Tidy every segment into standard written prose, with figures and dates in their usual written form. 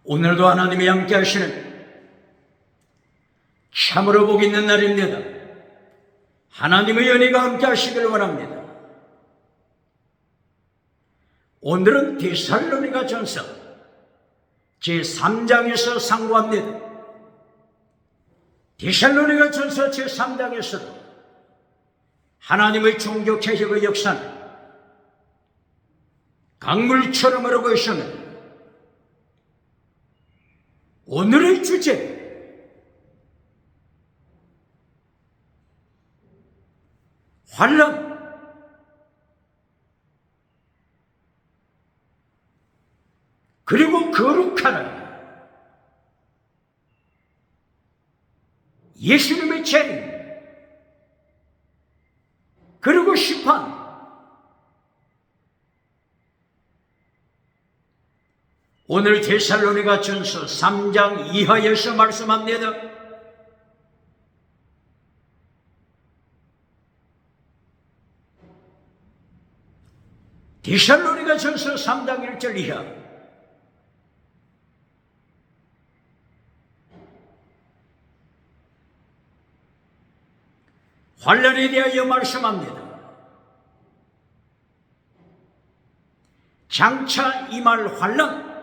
오늘도 하나님이 함께 하시는 참으로 복 있는 날입니다. 하나님의 은혜가 함께 하시길 원합니다. 오늘은 데살로니가 전서 제3장에서 상고합니다. 데살로니가 전서 제3장에서도 하나님의 종교 개혁의 역사는 강물처럼 흐르고 있습니다. 오늘의 주제, 환란. 그리고 거룩하라. 예수님의 재림. 그리고 심판. 오늘 데살로니가 전서 3장 이하에서 말씀합니다. 데살로니가 전서 3장 1절 이하. 환란에 대하여 말씀합니다. 장차 임할 환란.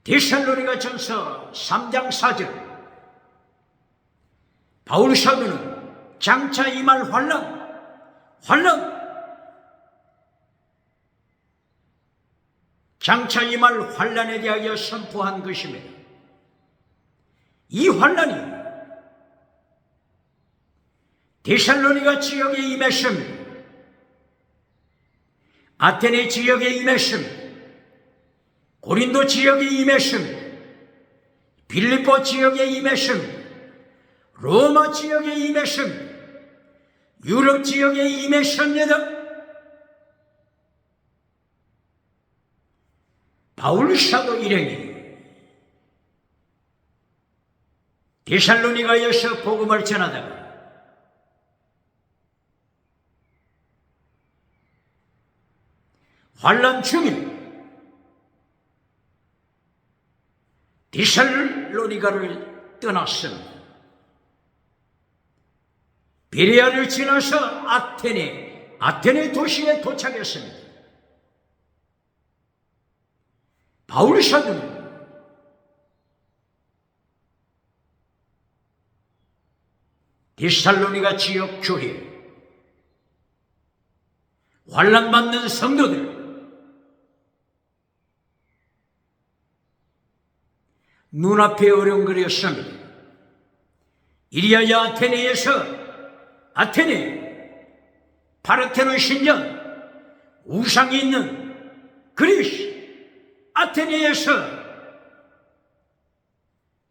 데살로니가 전서 3장 4절. 바울 사도는 장차 임할 환란, 장차 임할 환란에 대하여 선포한 것입니다. 이 환란이 데살로니가 지역에 임했습니다. 아테네 지역에 임했습니다. 고린도 지역에 임했습니다. 빌립보 지역에 임했습니다. 로마 지역에 임했습니다. 유럽 지역에 임했습니다. 바울 사도 일행이 데살로니가에서 복음을 전하다가 환란 중에 데살로니가를 떠났습니다. 베레아를 지나서 아테네 도시에 도착했습니다. 바울 사도는 데살로니가 지역 교회, 환란 받는 성도들, 눈앞에 어령거렸습니다. 이리하여 아테네 파르테논 신전, 우상이 있는 그리스 아테네에서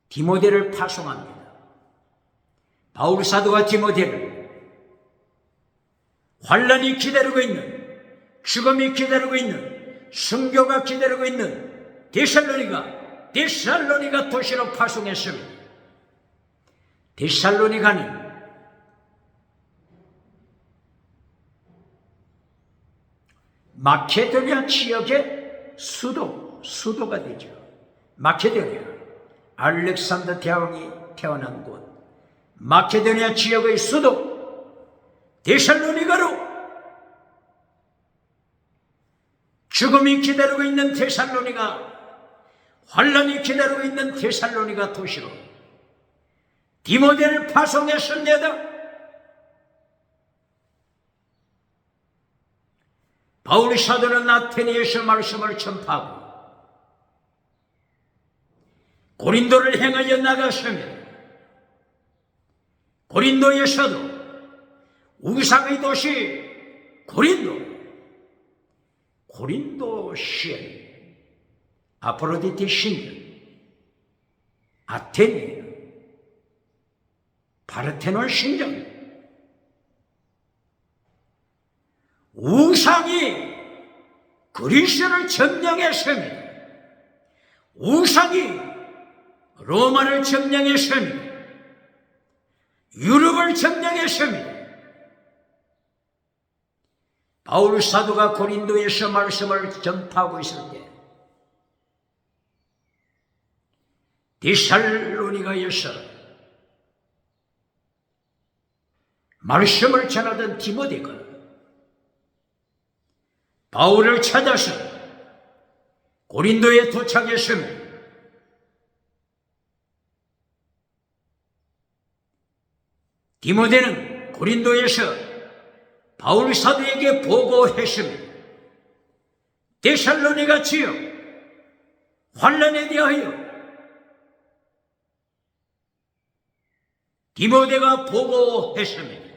디모데를 파송합니다. 바울 사도가 디모데를 환란이 기다리고 있는, 죽음이 기다리고 있는, 순교가 기다리고 있는 데살로니가 도시로 파송했습니다. 데살로니가는 마케도니아 지역의 수도가 되죠. 마케도니아, 알렉산더 대왕이 태어난 곳, 마케도니아 지역의 수도 데살로니가로 죽음이 기다리고 있는 데살로니가, 환란이 기다리고 있는 데살로니가 도시로 디모데를 파송했습니다. 바울 사도는 아테네에서 말씀을 전파하고 고린도를 향하여 나갔습니다. 고린도에서도 우상의 도시 고린도 시에 아프로디테 신전, 아테네 파르테논 신전, 우상이 그리스를 점령했습니다. 우상이 로마를 점령했습니다. 유럽을 점령했습니다. 바울 사도가 고린도에서 말씀을 전파하고 있을 때 데살로니가에서 말씀을 전하던 디모데가 바울을 찾아서 고린도에 도착했으면 디모데는 고린도에서 바울 사도에게 보고했습니다. 데살로니가 지역 환난에 대하여 디모데가 보고했습니다.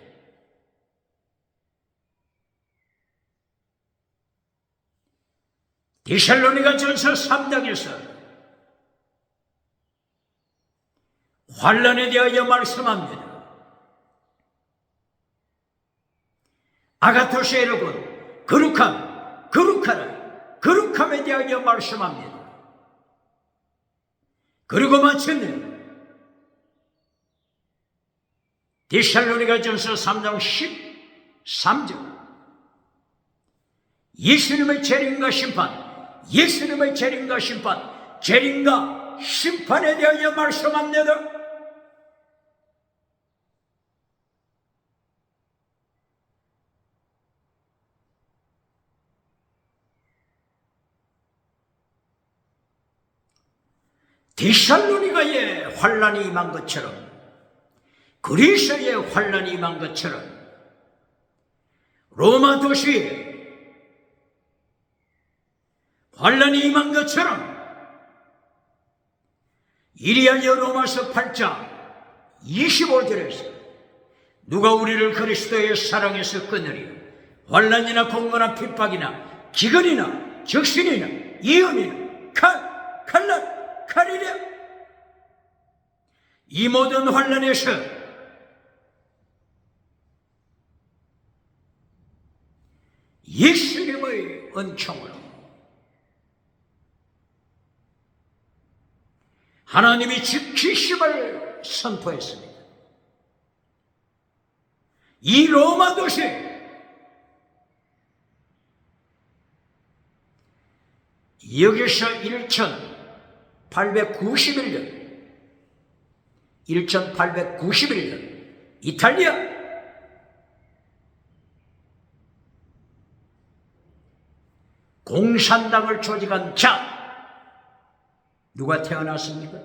데살로니가 전서 3장에서 환난에 대하여 말씀합니다. 아가토스 여러분, 거룩함에 대하여 말씀합니다. 그리고 마침내 데살로니가 전서 3장 13절 예수님의 재림과 심판, 재림과 심판에 대하여 말씀합니다. 데살로니가에 환난이 임한 것처럼, 그리스에 환난이 임한 것처럼, 로마 도시에 환난이 임한 것처럼, 이리하여 로마서 8장 25절에서 누가 우리를 그리스도의 사랑에서 끊으리요? 환난이나 공고나 핍박이나 기근이나 적신이나 이혼이나 칼이랴. 이 모든 환난에서 예수님의 은총으로 하나님이 지키심을 선포했습니다. 이 로마 도시 여기서 1891년 이탈리아 공산당을 조직한 자 누가 태어났습니까?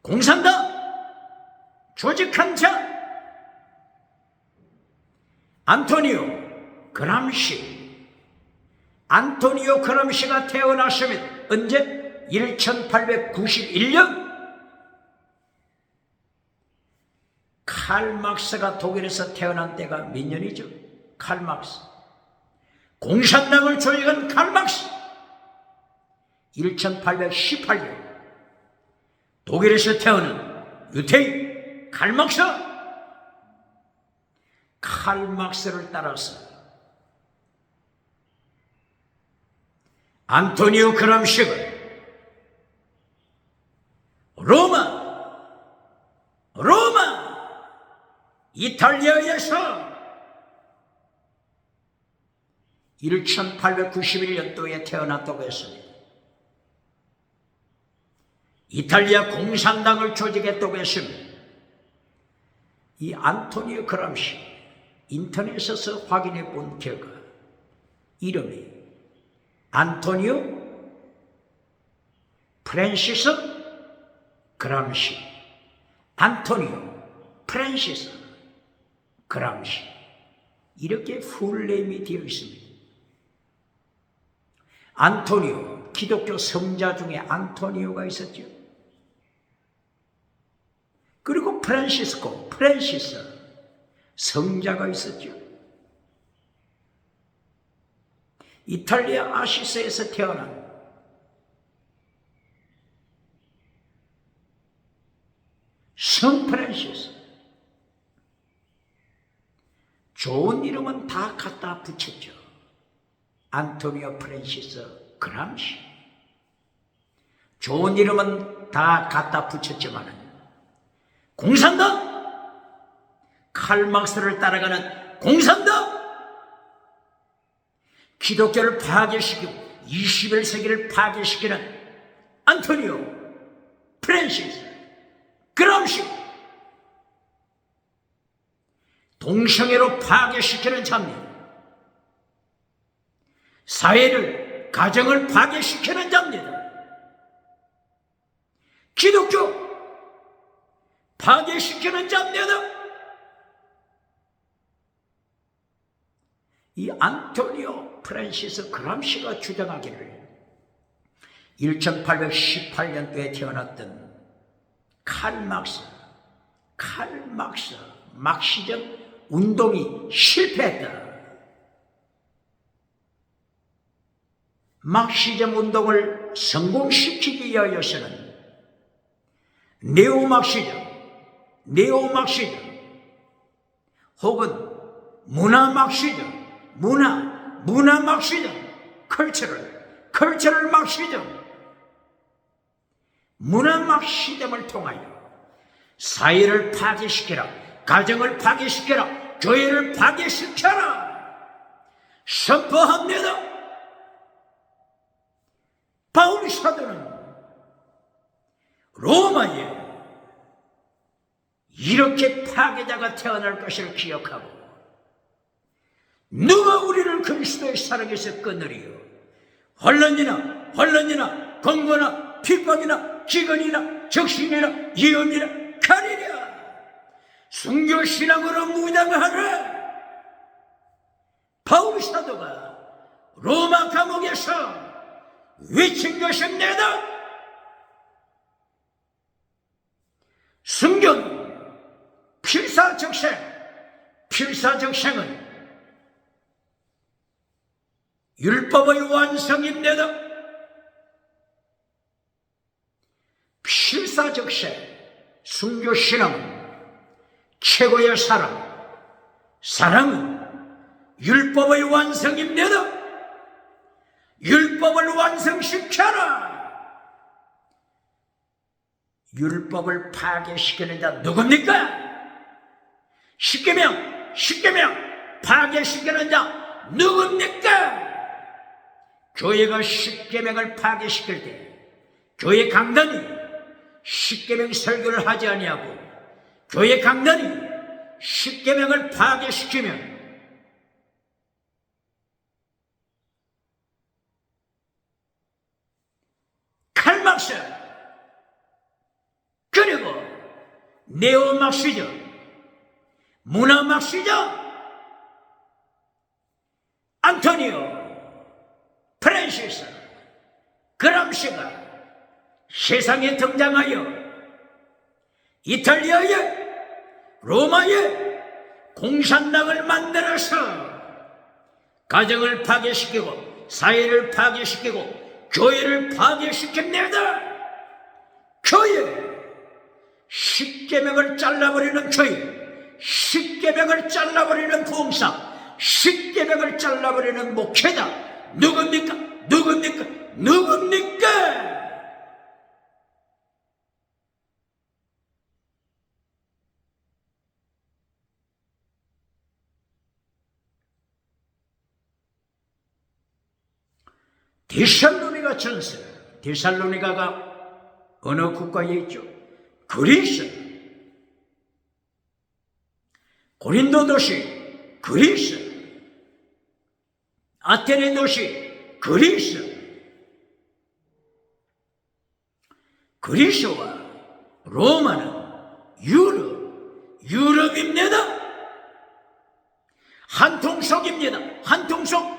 공산당 조직한 자 안토니오 그람시가 태어났습니다. 언제? 1891년. 칼막스가 독일에서 태어난 때가 몇 년이죠? 칼막스. 공산당을 조직한 칼막스. 1818년. 독일에서 태어난 유태인 칼막스를 따라서 안토니오 그람시가 로마 이탈리아에서 1891년도에 태어났다고 했습니다. 이탈리아 공산당을 조직했다고 했습니다. 이 안토니오 그람시 인터넷에서 확인해 본 결과 이름이 안토니오 프란시스 그람시, 안토니오 프란시스 그람시, 이렇게 풀네임이 되어 있습니다. 안토니오, 기독교 성자 중에 안토니오가 있었죠. 그리고 프란시스 성자가 있었죠. 이탈리아 아시스에서 태어난 성 프란시스. 좋은 이름은 다 갖다 붙였죠. 안토니오 프란시스 그람시. 좋은 이름은 다 갖다 붙였지만 공산당, 칼막스를 따라가는 공산당, 기독교를 파괴시키고 21세기를 파괴시키는 안토니오, 프랜시스, 그람시. 동성애로 파괴시키는 자입니다. 사회를, 가정을 파괴시키는 자입니다. 기독교 파괴시키는 자입니다. 이 안토니오 프란시스 그람시가 주장하기를 1818년도에 태어났던 칼 막스, 막시즘 운동이 실패했다. 막시즘 운동을 성공시키기 위하여서는 네오막시즘 혹은 문화막시즘, 문화막시즘, 컬처럴 막시즘, 문화막시즘을 통하여 사회를 파괴시켜라, 가정을 파괴시켜라, 교회를 파괴시켜라 선포합니다. 바울 사도는 로마에 이렇게 파괴자가 태어날 것을 기억하고 누가 우리를 그리스도의 사랑에서 끊으리요? 환난이나 공고나 핍박이나 기근이나 적신이나 위험이나 칼이랴. 순교신앙으로 무장하라. 바울 사도가 로마 감옥에서 외친 것입니다. 순교는 필사적생은 율법의 완성입니다. 필사적생, 순교신앙은 최고의 사랑은 율법의 완성입니다. 율법을 완성시켜라. 율법을 파괴시키는 자 누굽니까? 십계명 파괴시키는 자 누굽니까? 교회가 십계명을 파괴시킬 때 교회 강단이 십계명 설교를 하지 아니하고 교회 강단이 십계명을 파괴시키면 칼막스 그리고 네오막시즘, 문화막시즘, 안토니오 프란시스 그람시가 세상에 등장하여 이탈리아에 로마에 공산당을 만들어서 가정을 파괴시키고 사회를 파괴시키고 교회를 파괴시킵니다. 교회 십계명을 잘라버리는 교회, 십계명을 잘라버리는 부흥사, 십계명을 잘라버리는 목회자 누굽니까? 데살로니가 전서, 데살로니가가 어느 국가에 있죠? 그리스. 고린도 도시 그리스, 아테네 도시 그리스. 그리스와 로마는 유럽입니다. 한통속입니다. 한통속입니다.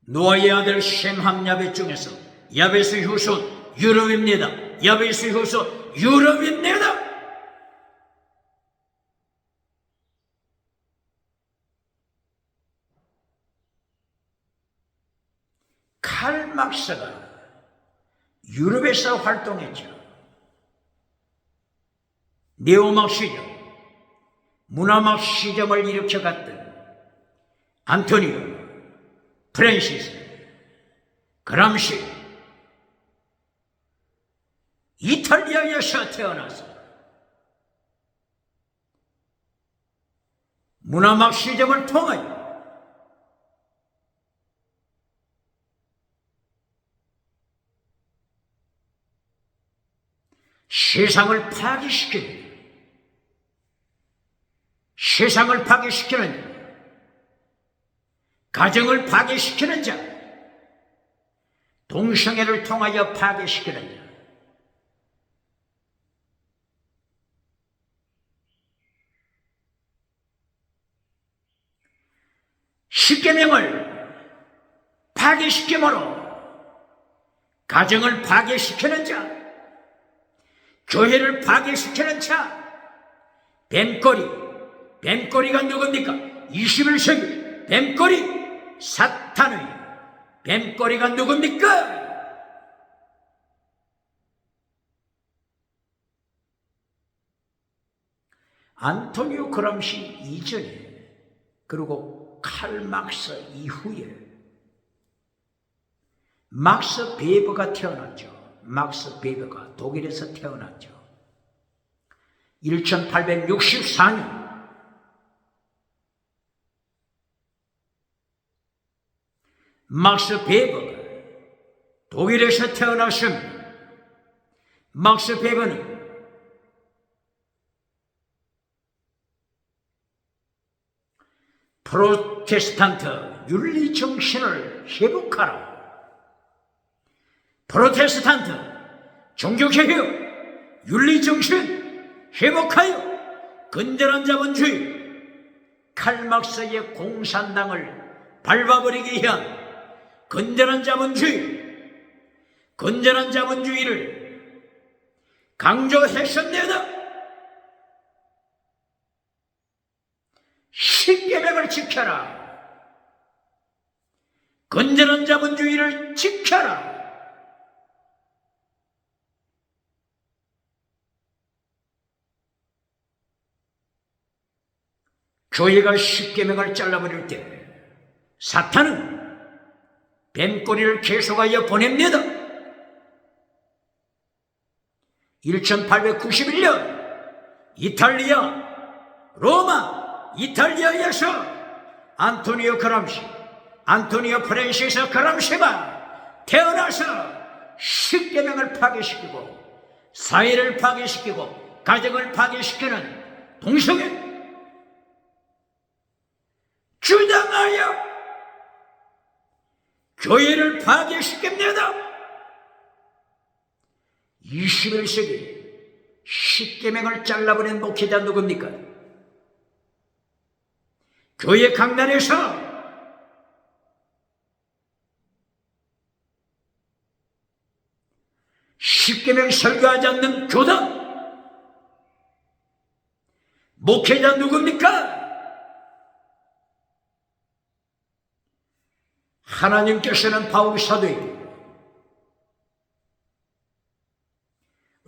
노아의 아들 셈함 야벳 중에서 야벳의 후손 유럽입니다. 칼 막스가 유럽에서 활동했죠. 네오막시즘, 문화막시즘을 일으켜갔던 안토니오 프란시스 그람시, 이탈리아에서 태어나서 문화막시즘을 통하여 세상을 파괴시키는, 세상을 파괴시키는 자, 가정을 파괴시키는 자, 동성애를 통하여 파괴시키는 자, 십계명을 파괴시키므로 가정을 파괴시키는 자, 교회를 파괴시키는 자, 뱀꼬리가 누굽니까? 21세기 뱀꼬리, 사탄의 뱀꼬리가 누굽니까? 안토니오 그람시 이전에, 그리고 칼 막스 이후에 막스 베버가 태어났죠. 막스 베버가 독일에서 태어났죠. 1864년 막스 베버가 독일에서 태어났습니다. 막스 베버는 프로테스탄트 윤리 정신을 회복하라, 프로테스탄트 종교개혁 윤리 정신 회복하여 근전한 자본주의, 칼막스의 공산당을 밟아버리기 위한 건전한 자본주의를 강조했습니다. 십계명을 지켜라. 건전한 자본주의를 지켜라. 교회가 십계명을 잘라버릴 때 사탄은 뱀꼬리를 계속하여 보냅니다. 1891년 이탈리아, 로마, 이탈리아에서 안토니오 프란시스 그람시가 태어나서 십계명을 파괴시키고 사회를 파괴시키고 가정을 파괴시키는 동성애 주장하여 교회를 파괴시킵니다. 21세기 십계명을 잘라버린 목회자 누굽니까? 교회 강단에서 십계명 설교하지 않는 교단 목회자 누굽니까? 하나님께서는 바울 사도에게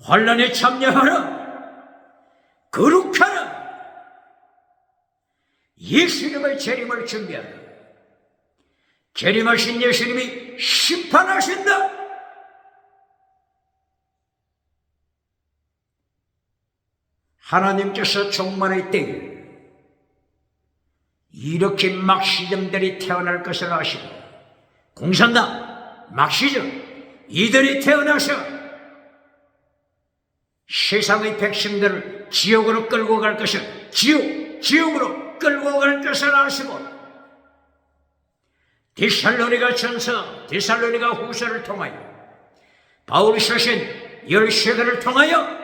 환난에 참여하라, 거룩하라, 예수님의 재림을 준비하라. 재림하신 예수님이 심판하신다. 하나님께서 종말의 때에 이렇게 막시즘들이 태어날 것을 아시고, 공산당, 막시즘 이들이 태어나서 세상의 백성들을 지옥으로 끌고 갈 것을, 지옥으로 끌고 갈 것을 아시고, 데살로니가 후서를 통하여, 바울이 쓰신 13권을 통하여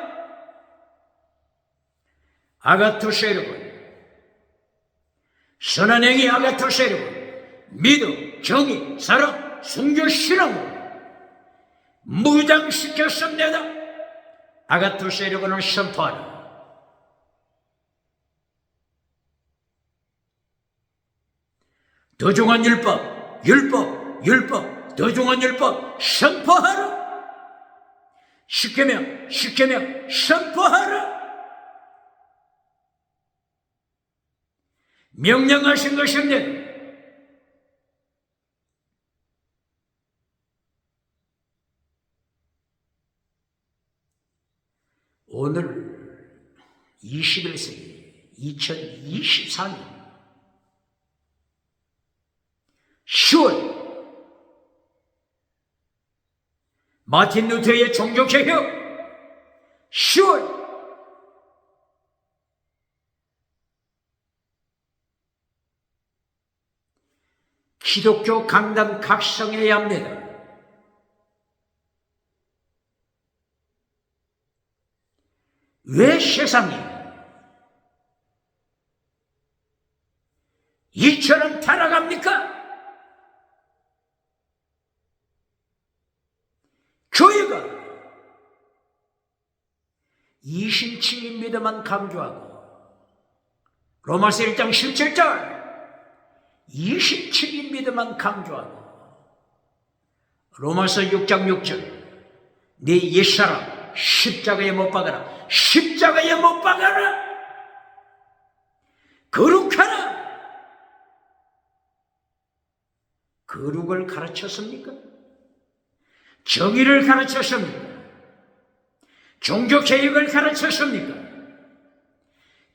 아가토스 여러분, 선한 행위 아가토스 여러분, 믿음, 정의, 사랑, 순교, 신앙으로 무장시켰습니다. 아가토스 여러분을 선포하라. 더중한 율법, 더중한 율법 선포하라. 십계명 선포하라. 명령하신 것입니다. 오늘 21세기 2024년 10월 마틴 루터의 종교개혁 10월 기독교 강단 각성해야 합니다. 왜 세상이 이처럼 타락합니까? 교회가 이심칭인 믿음만 강조하고 로마서 1장 17절 이심칭인 믿음만 강조하고 로마서 6장 6절 네 옛사람 십자가에 못 박아라, 십자가에 못 박아라, 거룩하라. 거룩을 가르쳤습니까? 정의를 가르쳤습니까? 종교개혁을 가르쳤습니까?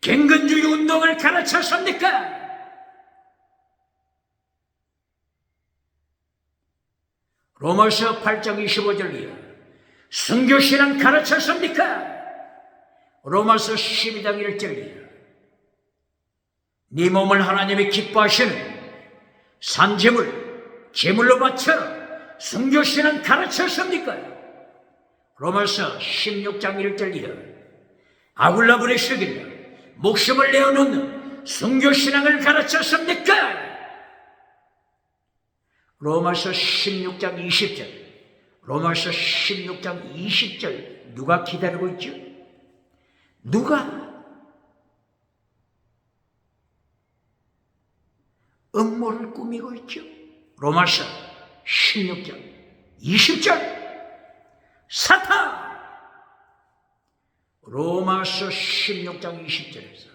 갱근주의 운동을 가르쳤습니까? 로마서 8장 25절이요. 순교신앙 가르쳤습니까? 로마서 12장 1절이요. 네 몸을 하나님이 기뻐하시는 산제물, 제물로 바쳐라. 순교신앙 가르쳤습니까? 로마서 16장 1절이요. 아굴라불에 쓰길라 목숨을 내어놓는 순교신앙을 가르쳤습니까? 로마서 16장 20절, 로마서 16장 20절 누가 기다리고 있죠? 누가 음모를 꾸미고 있죠? 로마서 16장 20절 사탄! 로마서 16장 20절에서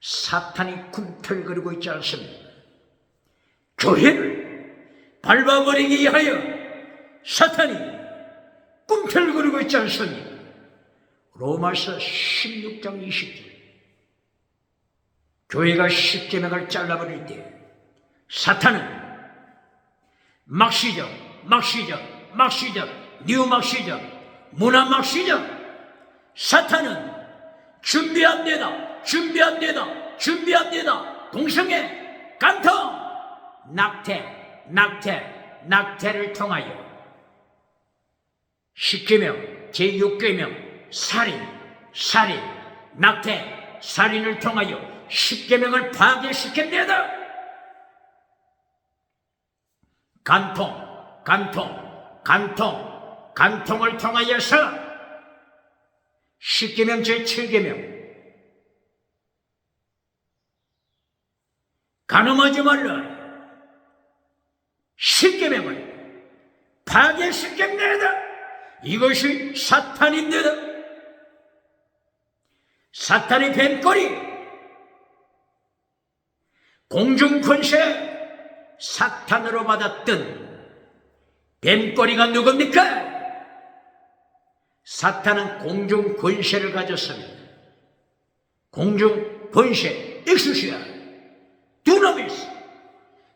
사탄이 꿈틀거리고 있지 않습니까? 교회를 밟아버리기 위하여 사탄이 꿈틀거리고 있지 않습니까? 로마서 16장 20절 교회가 십계명을 잘라버릴 때 사탄은 막시적, 뉴막시적, 문화막시적 사탄은 준비합니다. 동성애, 간통, 낙태를 통하여 십계명, 제6계명, 살인, 낙태, 살인을 통하여 십계명을 파괴시킵니다. 간통을 통하여서 십계명 제7계명 간음하지 말라 십계명을 파괴시킵니다. 이것이 사탄입니다. 사탄의 뱀꼬리 공중권세 사탄으로 받았던 뱀꼬리가 누굽니까? 사탄은 공중권세를 가졌습니다. 공중권세, 엑수시아, 두나미스,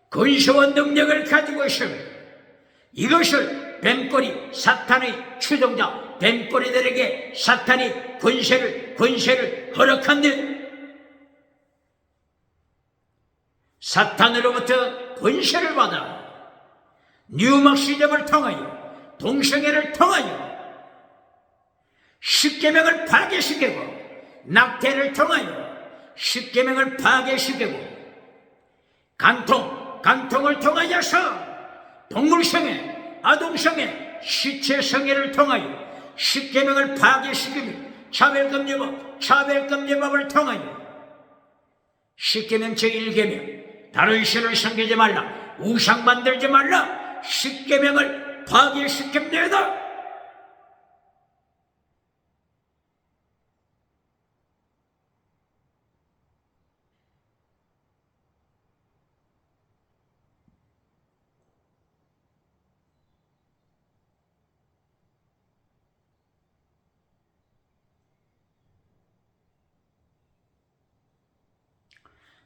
권세와 능력을 가지고 있습니다. 이것을 뱀꼬리, 사탄의 추종자, 뱀꼬리들에게 사탄이 권세를 허락한데 사탄으로부터 권세를 받아 뉴막시즘을 통하여 동성애를 통하여 십계명을 파괴시키고 낙태를 통하여 십계명을 파괴시키고 간통을 통하여서 동물성애, 아동성애, 시체성애를 통하여 십계명을 파괴시키며 차별금지법을 통하여 십계명 제1계명 다른 신을 섬기지 말라, 우상 만들지 말라, 십계명을 파괴시킵니다.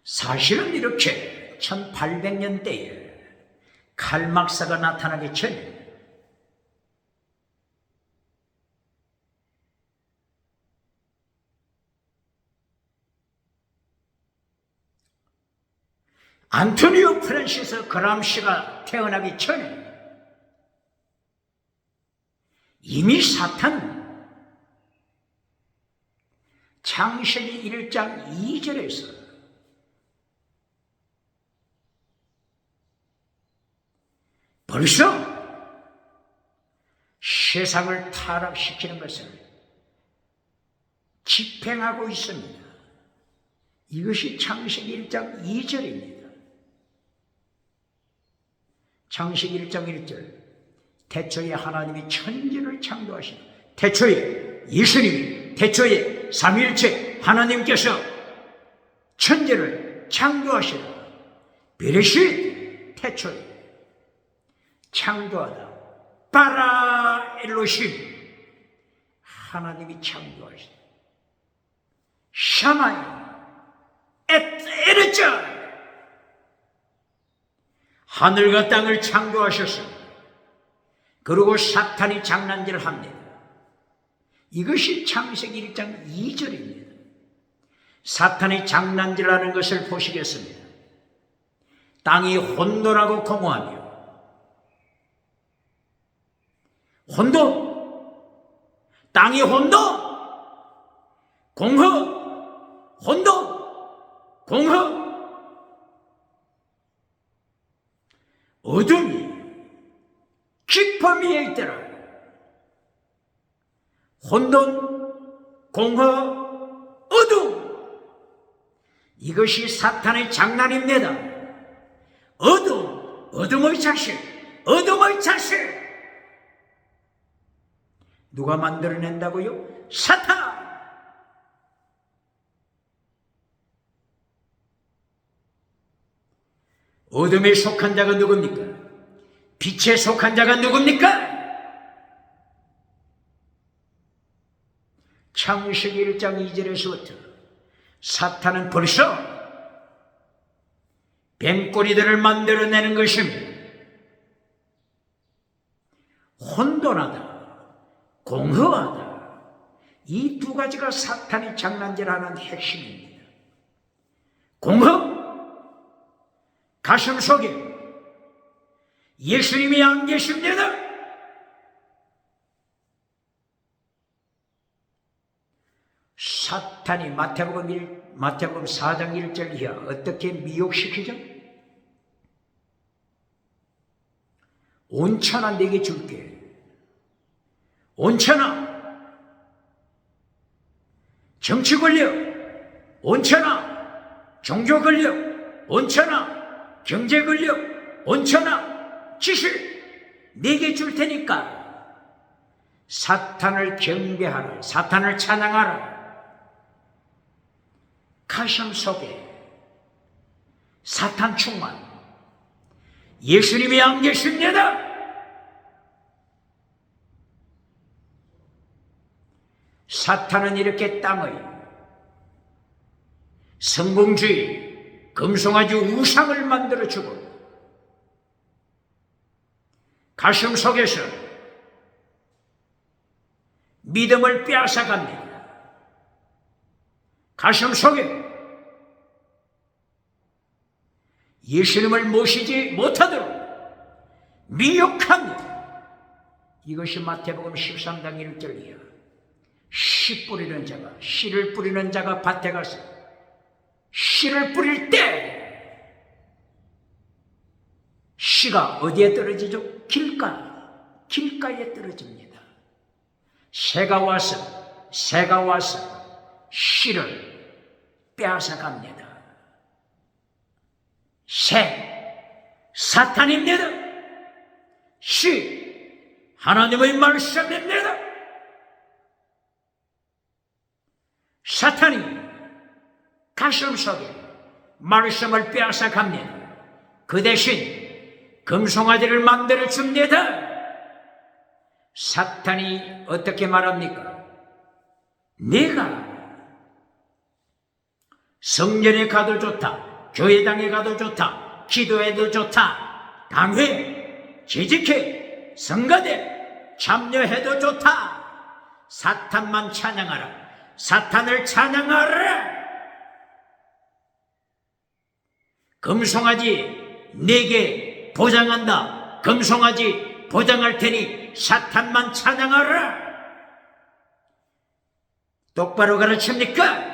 사실은 이렇게 1800년대에 칼막사가 나타나기 전에 안토니오 프란시스 그람시가 태어나기 전에 이미 사탄은 창세기 1장 2절에서 벌써 세상을 타락시키는 것을 집행하고 있습니다. 이것이 창세기 1장 2절입니다. 창세기 1장 1절 태초에 하나님이 천지를 창조하시니 태초에 예수님이 태초에 삼위일체 하나님께서 천지를 창조하시라. 베레쉿 태초에 창조하다 바라 엘로힘 하나님이 창조하시다. 샤마이 에르자 하늘과 땅을 창조하셨습니다. 그리고 사탄이 장난질을 합니다. 이것이 창세기 1장 2절입니다. 사탄이 장난질하는 것을 보시겠습니다. 땅이 혼돈하고 공허하며 혼돈, 땅이 혼돈, 공허, 혼돈, 공허, 어둠이 깊음 위에 있더라. 혼돈, 공허, 어둠. 이것이 사탄의 장난입니다. 어둠, 어둠의 자식, 어둠의 자식. 누가 만들어낸다고요? 사탄! 어둠에 속한 자가 누굽니까? 빛에 속한 자가 누굽니까? 창세기 1장 2절에서부터 사탄은 벌써 뱀꼬리들을 만들어내는 것입니다. 혼돈하다, 공허하다. 이 두 가지가 사탄이 장난질하는 핵심입니다. 공허, 가슴 속에 예수님이 안 계십니다. 사탄이 마태복음 4장 1절 이하 어떻게 미혹시키죠? 온천하 내게 줄게. 온천하, 정치 권력, 온천하, 종교 권력, 온천하, 경제 권력, 온천하, 지식 내게 줄 테니까 사탄을 경배하라, 사탄을 찬양하라. 가슴 속에 사탄 충만, 예수님이 안 계십니다. 사탄은 이렇게 땅의 성공주의, 금송아지 우상을 만들어주고 가슴 속에서 믿음을 빼앗아갑니다. 가슴 속에 예수님을 모시지 못하도록 미혹합니다. 이것이 마태복음 13장 1절이야. 씨 뿌리는 자가, 씨를 뿌리는 자가 밭에 가서 씨를 뿌릴 때 씨가 어디에 떨어지죠? 길가에 떨어집니다. 새가 와서 씨를 빼앗아 갑니다. 사탄입니다. 씨, 하나님의 말씀입니다. 사탄이 가슴 속에 말씀을 빼앗아 갑니다. 그 대신 금송아지를 만들어 줍니다. 사탄이 어떻게 말합니까? 내가 성전에 가도 좋다, 교회당에 가도 좋다, 기도해도 좋다, 당회, 재직회, 성가대 참여해도 좋다. 사탄만 찬양하라. 사탄을 찬양하라. 금송아지 내게 보장한다. 금송아지 보장할 테니 사탄만 찬양하라. 똑바로 가르칩니까?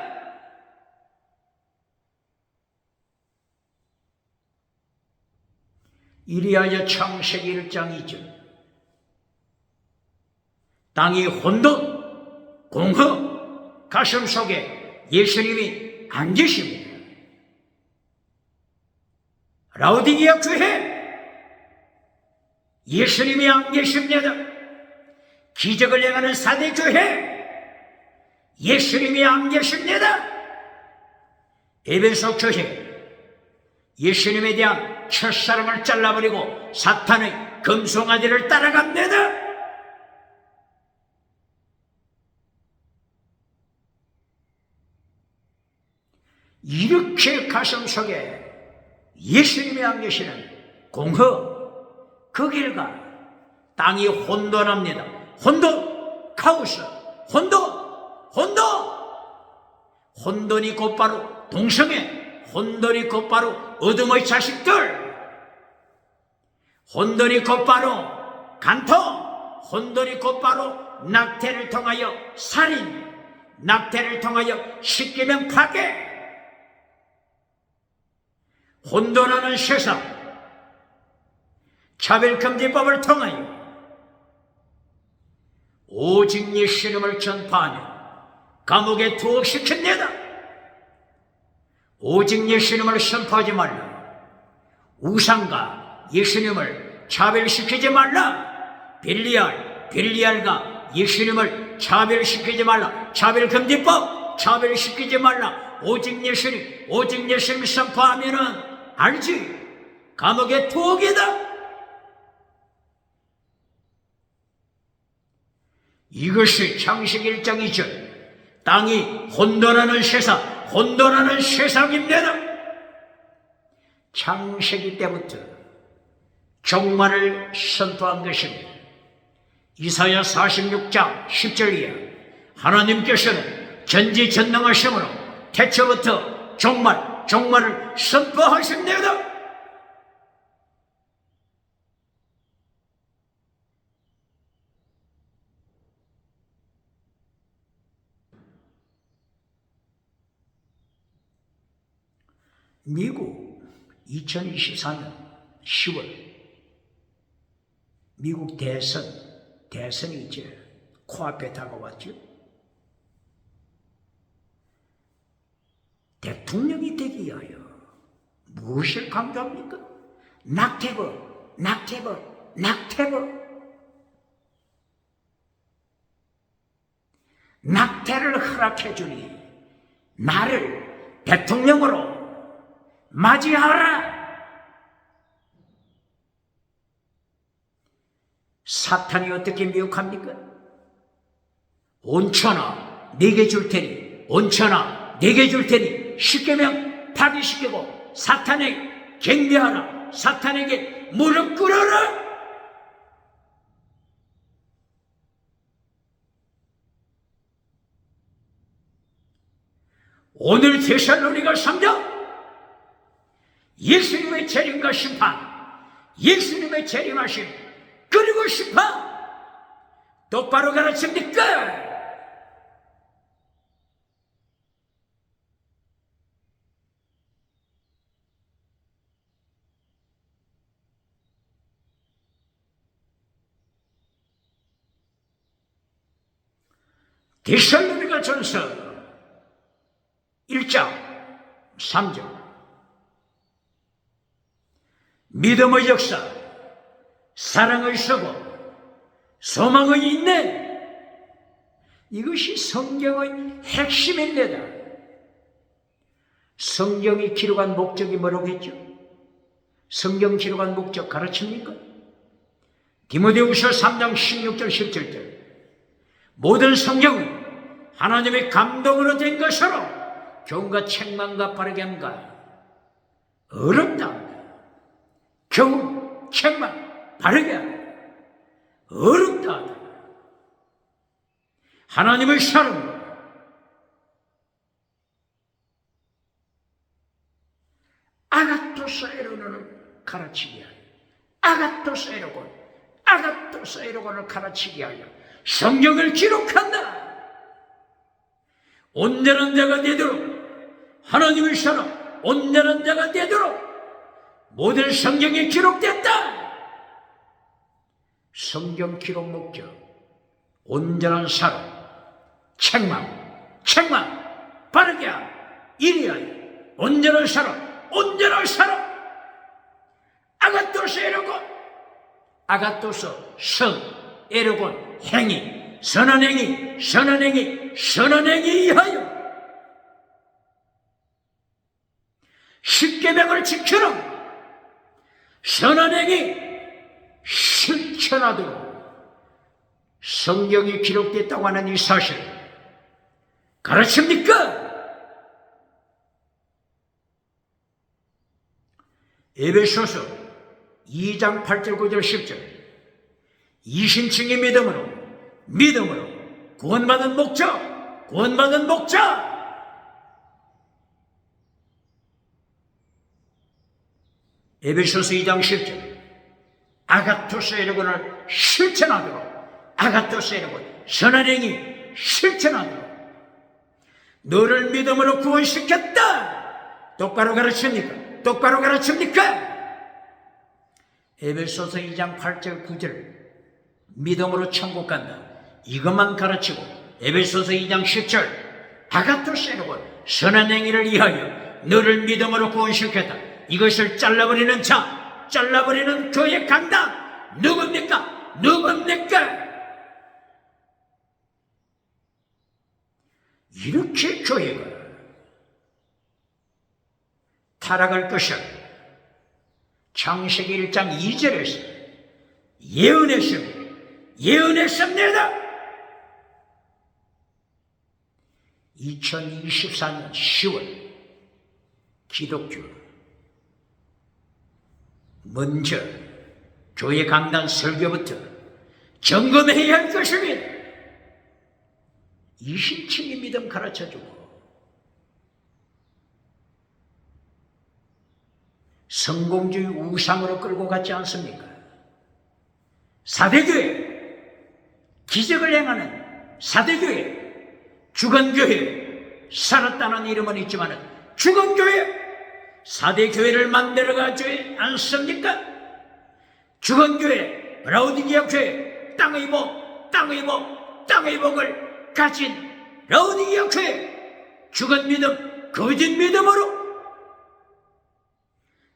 이리하여 창세기 1장 2절 땅이 혼돈, 공허, 가슴 속에 예수님이 안 계십니다. 라오디게아 교회 예수님이 안 계십니다. 기적을 행하는 사대 교회 예수님이 안 계십니다. 에베소 교회 예수님에 대한 첫사랑을 잘라버리고 사탄의 금송아지를 따라갑니다. 이렇게 가슴 속에 예수님이 안 계시는 공허, 그 길가 땅이 혼돈합니다. 혼돈, 카오스, 혼돈이 곧바로 동성애, 혼돈이 곧바로 어둠의 자식들, 혼돈이 곧바로 간통, 혼돈이 곧바로 낙태를 통하여 살인, 낙태를 통하여 십계명 파괴, 혼돈하는 세상, 차별금지법을 통하여 오직 예수님을 전파하며 감옥에 투옥시킵니다. 오직 예수님을 선포하지 말라. 우상과 예수님을 차별시키지 말라. 벨리알과 예수님을 차별시키지 말라. 차별금지법 차별시키지 말라. 오직 예수님 선포하면은 알지? 감옥의 투옥이다. 이것이 창세기 1장 2절 땅이 혼돈하는 세상입니다. 창세기 때부터 종말을 선포한 것입니다. 이사야 46장 10절이야. 하나님께서는 전지전능하심으로 태초부터 종말을 선포하십니다. 미국 2024년 10월 미국 대선이 이제 코앞에 다가왔죠. 대통령이 되기 위하여 무엇을 강조합니까? 낙태법. 낙태를 허락해 주니 나를 대통령으로 맞이하라. 사탄이 어떻게 미혹합니까? 온천하 내게 줄 테니 십계명 파기시키고 사탄에게 경배하라. 사탄에게 무릎 꿇어라. 오늘 데살로니가 3장 예수님의 재림과 심판, 예수님의 재림하심, 그리고 심판 똑바로 가르칩니까? 데살로니가 전서 1장 3절 믿음의 역사, 사랑의 서고, 소망의 인내, 이것이 성경의 핵심입니다. 성경이 기록한 목적이 뭐라고 했죠? 성경 기록한 목적 가르칩니까? 디모데후서 3장 16절 17절 모든 성경은 하나님의 감동으로 된 것으로 교훈과 책망과 바르게 함과 어렵다. 교훈, 책망, 바르게 하라. 어렵다 하다. 하나님의 사랑으로 아가타 아가토스 에로곤을 가르치게 하여 아가토스 에로곤, 아가토스 에로곤을 가르치게 하여 성경을 기록한다. 온전한 자가 되도록, 하나님의 사람 온전한 자가 되도록 모든 성경에 기록됐다. 성경 기록 목적, 온전한 사람, 책망, 바르게 함, 이리하여 온전한 사람, 온전한 사람. 아가토스 에로곤, 아가토스 성, 에로곤 행위, 선한 행위, 선한 행위에 하여 십계명을 지키는 선한 행위 실천하도록 성경이 기록됐다고 하는 이 사실 가르칩니까? 에베소서 2장 8절 9절 10절 이신층의 믿음으로 구원받은 목적 에베소서 2장 10절 아가토스 에로곤을 실천하도록, 아가토스 에로곤 선한 행위 실천하도록 너를 믿음으로 구원시켰다. 똑바로 가르칩니까? 에베소서 2장 8절 9절 믿음으로 천국 간다. 이것만 가르치고 에베소서 2장 10절 아가토스 에로곤 선한 행위를 위하여 너를 믿음으로 구원시켰다. 이것을 잘라버리는 잘라버리는 교회 강단 누굽니까? 이렇게 교회가 타락할 것을 창세기 1장 2절에서 예언했습니다. 2024년 10월 기독교 먼저 교회 강단 설교부터 점검해야 할 것입니다. 이신층의 믿음 가르쳐주고 성공주의 우상으로 끌고 갔지 않습니까? 사대교회, 기적을 행하는 사대교회, 죽은교회, 살았다는 이름은 있지만 죽은교회, 사대교회를 만들어가지 않습니까? 죽은교회, 라오디게아 교회, 땅의 복을 가진 라오디게아 교회, 죽은 믿음, 거짓 믿음으로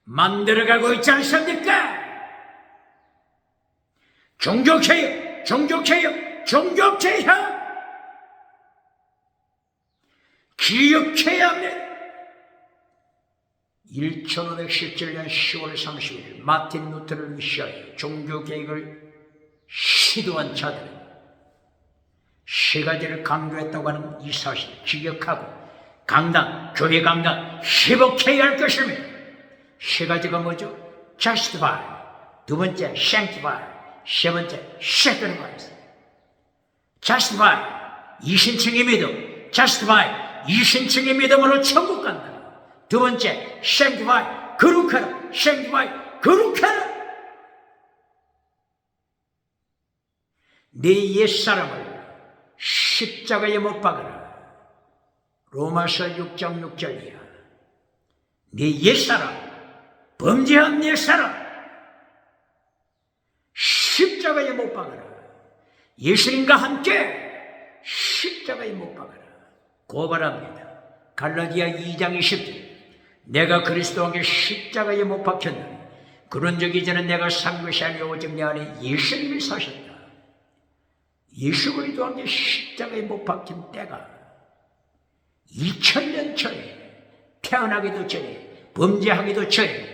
만들어가고 있지 않습니까? 종교개혁, 기억해야 합니다. 1517년 10월 30일 마틴 루터를 위시하여 종교개혁을 시도한 자들은 세 가지를 강조했다고 하는 이 사실을 기억하고 교회 강단 회복해야 할 것입니다. 세 가지가 뭐죠? justify, 두 번째 sanctify, 세 번째 sacrifice. justify, 이신층의 믿음, justify, 이신층의 믿음으로 천국 간다. 두 번째, sanctify, 거룩하라. 내 옛사람을 십자가에 못 박아라. 로마서 6장 6절이야. 내 옛사람, 범죄한 옛사람 십자가에 못 박아라. 예수님과 함께 십자가에 못 박아라. 고발합니다. 갈라디아 2장 20절 내가 그리스도와 함께 십자가에 못 박혔느니 그런 적이 전에 내가 산 것이 아니오 오직 내 안에 예수님이 사셨다. 예수 그리스도와 함께 십자가에 못 박힌 때가 2000년 전에 태어나기도 전에 범죄하기도 전에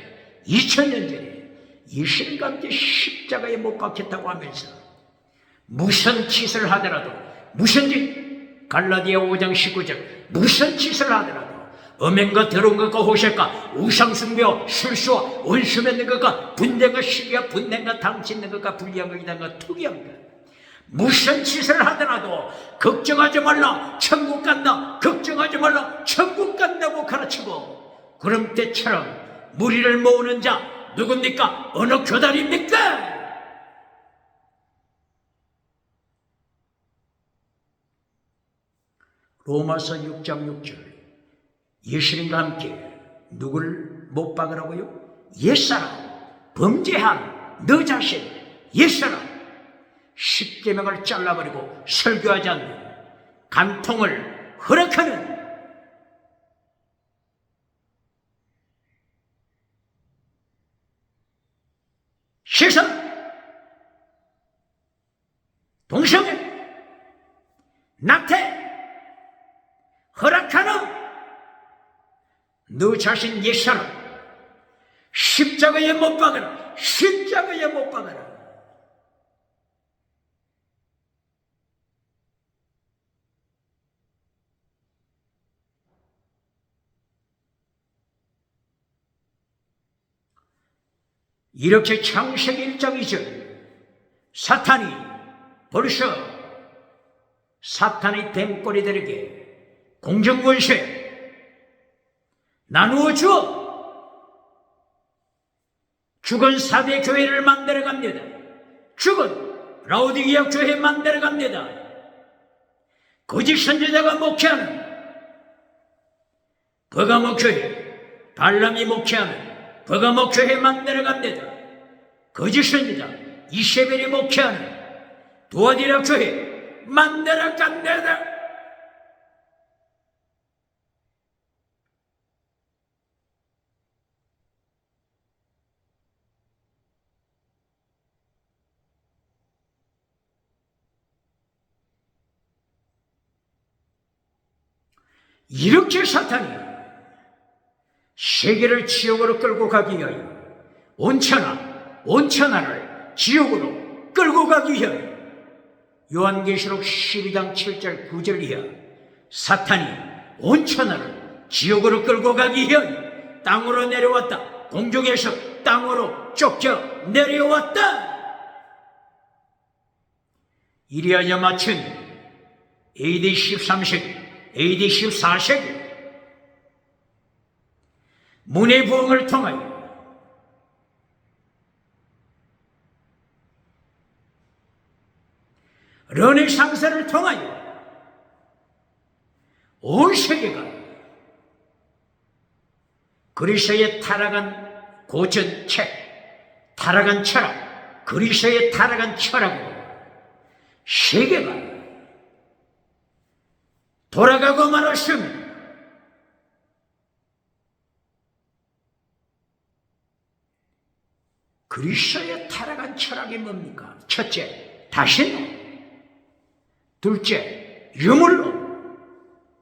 2000년 전에 예수님과 함께 십자가에 못 박혔다고 하면서 무슨 짓을 하더라도 무슨 짓 갈라디아 5장 19절 무슨 짓을 하더라도 음행과 더러운 것과 호색과 우상숭배 술수와 원수 맺는 것과 분쟁과 시기와 분냄과 당짓는 것과 불리한 것이다 투기한 것 무슨 짓을 하더라도 걱정하지 말라 천국 간다 걱정하지 말라 천국 간다고 가르치고 그럼 때처럼 무리를 모으는 자 누굽니까? 어느 교단입니까? 로마서 6장 6절 예수님과 함께 누구를 못 박으라고요? 옛사람, 범죄한 너 자신, 옛사람, 십계명을 잘라버리고 설교하지 않는, 간통을 허락하는 세상, 동성애, 낙태 허락하는 너 자신 옛사람, 십자가에 못 박아라. 십자가에 못 박아라. 이렇게 창세기 1장 2절 사탄이 벌써 사탄의 됨꼬리들에게 공정권세 나누어 주어 죽은 사대 교회를 만들어 갑니다. 죽은 라오디게아 교회 만들어 갑니다. 거짓 선지자가 목회하는 버가모 교회, 발람이 목회하는 버가모 교회 만들어 갑니다. 거짓 선지자 이세벨이 목회하는 두아디라 교회 만들어 갑니다. 이렇게 사탄이 세계를 지옥으로 끌고 가기 위하여 온천하를 지옥으로 끌고 가기 위하여 요한계시록 12장 7절 9절 이하 사탄이 온천하를 지옥으로 끌고 가기 위하여 땅으로 내려왔다. 공중에서 땅으로 쫓겨 내려왔다. 이리하여 마침 AD 13세기 AD 14세기 문해부흥을 통하여 르네상스를 통하여 온 세계가 그리스도의 타락한 고전책, 타락한 철학, 그리스도의 타락한 철학으로 세계가 돌아가고 말았습니다. 그리스도의 타락한 철학이 뭡니까? 첫째, 다신론. 둘째, 유물론.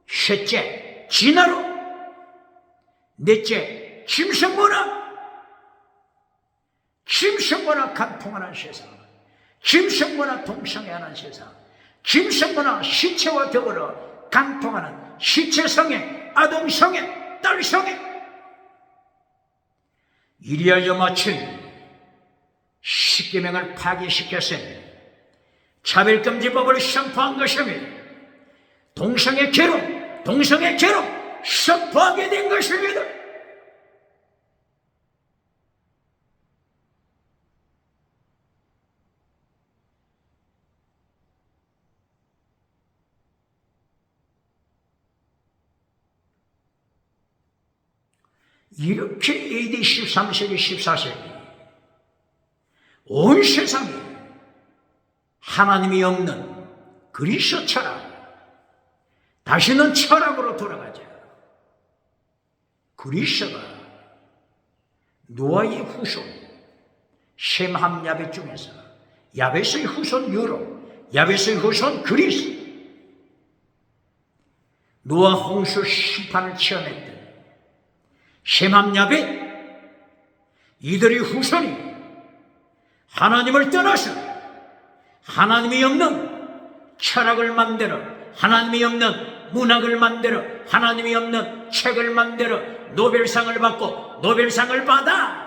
셋째, 진화론. 넷째, 짐승문화. 짐승문화 간통하는 세상. 짐승문화 동성애하는 세상. 짐승문화 시체와 더불어 간통하는 시체성애, 아동성애, 딸성애. 이리하여 마침 십계명을 파기시켰으니 차별금지법을 선포한 것입니다. 동성애 괴롭, 동성애 괴롭 선포하게 된 것입니다. 이렇게 AD 13세기, 14세기 온 세상에 하나님이 없는 그리스도 철학, 다시는 철학으로 돌아가자. 그리스도가 노아의 후손 셈함 야벳 중에서 야벳의 후손 유로, 야벳의 후손 그리스, 노아 홍수 심판을 체험했던 셈함 야벳, 이들의 후손이 하나님을 떠나서 하나님이 없는 철학을 만들어, 하나님이 없는 문학을 만들어, 하나님이 없는 책을 만들어 노벨상을 받고 노벨상을 받아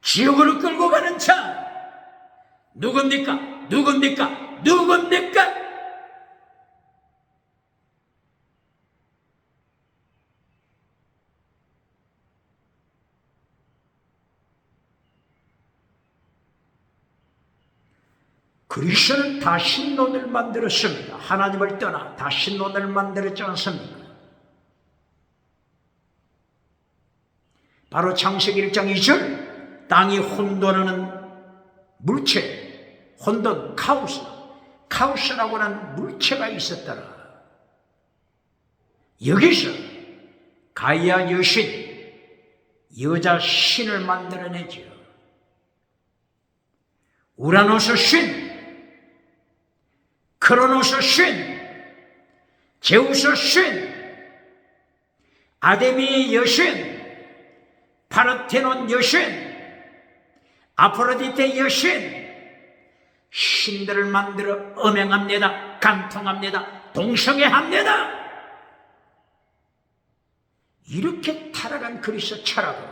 지옥으로 끌고 가는 자 누굽니까? 누굽니까? 누굽니까? 그리스도는 다 신론을 만들었습니다. 하나님을 떠나 다 신론을 만들었지 않습니까? 바로 창세기 1장 2절 땅이 혼돈하는 물체, 혼돈, 카오스라고 하는 물체가 있었더라. 여기서 가이아 여신, 여자 신을 만들어내죠. 우라노스 신, 크로노스 신, 제우스 신, 아데미 여신, 파르테논 여신, 아프로디테 여신, 신들을 만들어 음행합니다. 간통합니다. 동성애합니다. 이렇게 타락한 그리스도 철학으로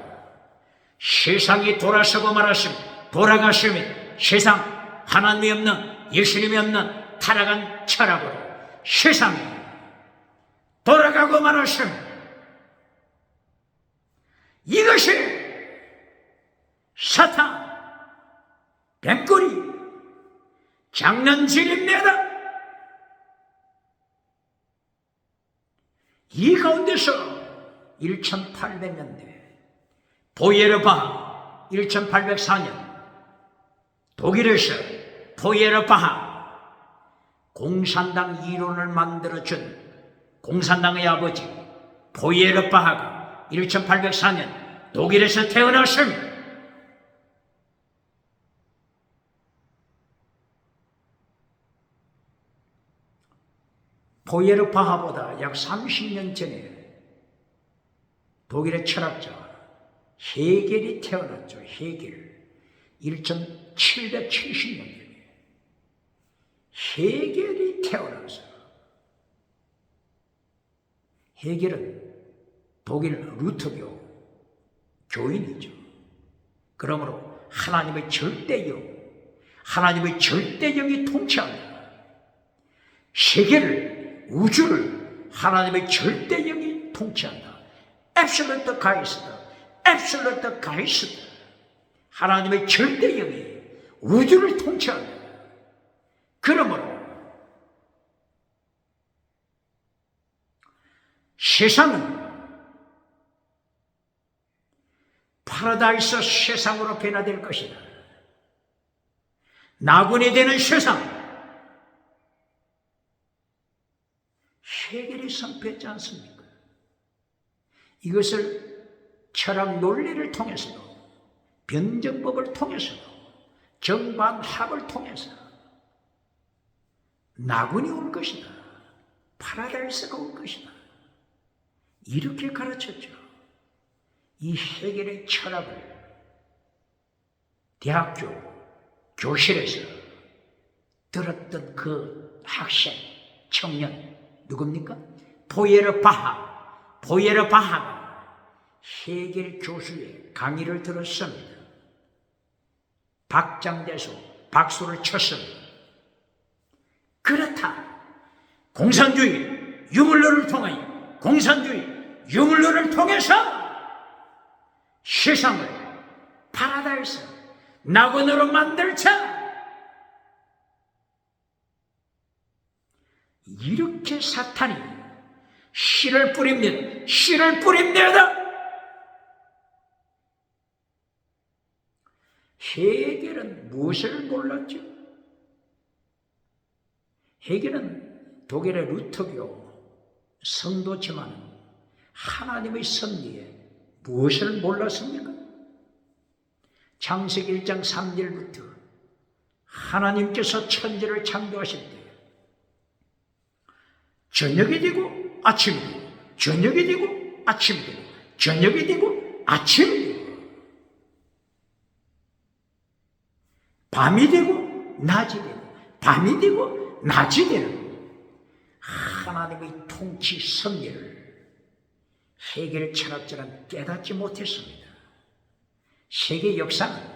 세상이 돌아서고 말았습니다. 돌아갔습니다. 세상 하나님이 없는, 예수님이 없는 타락한 철학으로 세상이 돌아가고 말았습니다. 이것이 사탄, 뱀꼬리, 장난질입니다. 이 가운데서 1800년대 보예르바하 1804년 독일에서 보예르바하 공산당 이론을 만들어준 공산당의 아버지 보예르바하가 1804년 독일에서 태어났습니다. 보예르바하보다 약 30년 전에 독일의 철학자 헤겔이 태어났죠. 헤겔 1770년경에 헤겔이 태어나서 헤겔은 독일 루터교 교인이죠. 그러므로 하나님의 절대영이 통치합니다. 세계를, 우주를 하나님의 절대영이 통치한다. 앱솔루트 가이스트, 하나님의 절대영이 우주를 통치한다. 그러므로 세상은 파라다이스 세상으로 변화될 것이다. 나군이 되는 세상, 헤겔이 선포했지 않습니까? 이것을 철학 논리를 통해서도, 변증법을 통해서도, 정반합을 통해서 나군이 올 것이다. 파라다이스가 올 것이다. 이렇게 가르쳤죠. 이 헤겔의 철학을 대학교 교실에서 들었던 그 학생, 청년 누굽니까? 보예르바하가 헤겔 교수의 강의를 들었습니다. 박장대소, 박수를 쳤습니다. 그렇다. 공산주의 유물론을 통해서 세상을 파라다이스, 낙원으로 만들자. 이렇게 사탄이 씨를 뿌립니다. 헤겔은 무엇을 몰랐죠? 헤겔은 독일의 루터교 성도지만 하나님의 섭리에 무엇을 몰랐습니까? 창세기 1장 3절부터 하나님께서 천지를 창조하실 때 저녁이 되고 아침이 되고, 저녁이 되고 아침이 되고, 저녁이 되고 아침이 되고, 밤이 되고 낮이 되고, 밤이 되고 낮이 되는 하나님의 통치 섭리를 헤겔 철학자는 깨닫지 못했습니다. 세계 역사는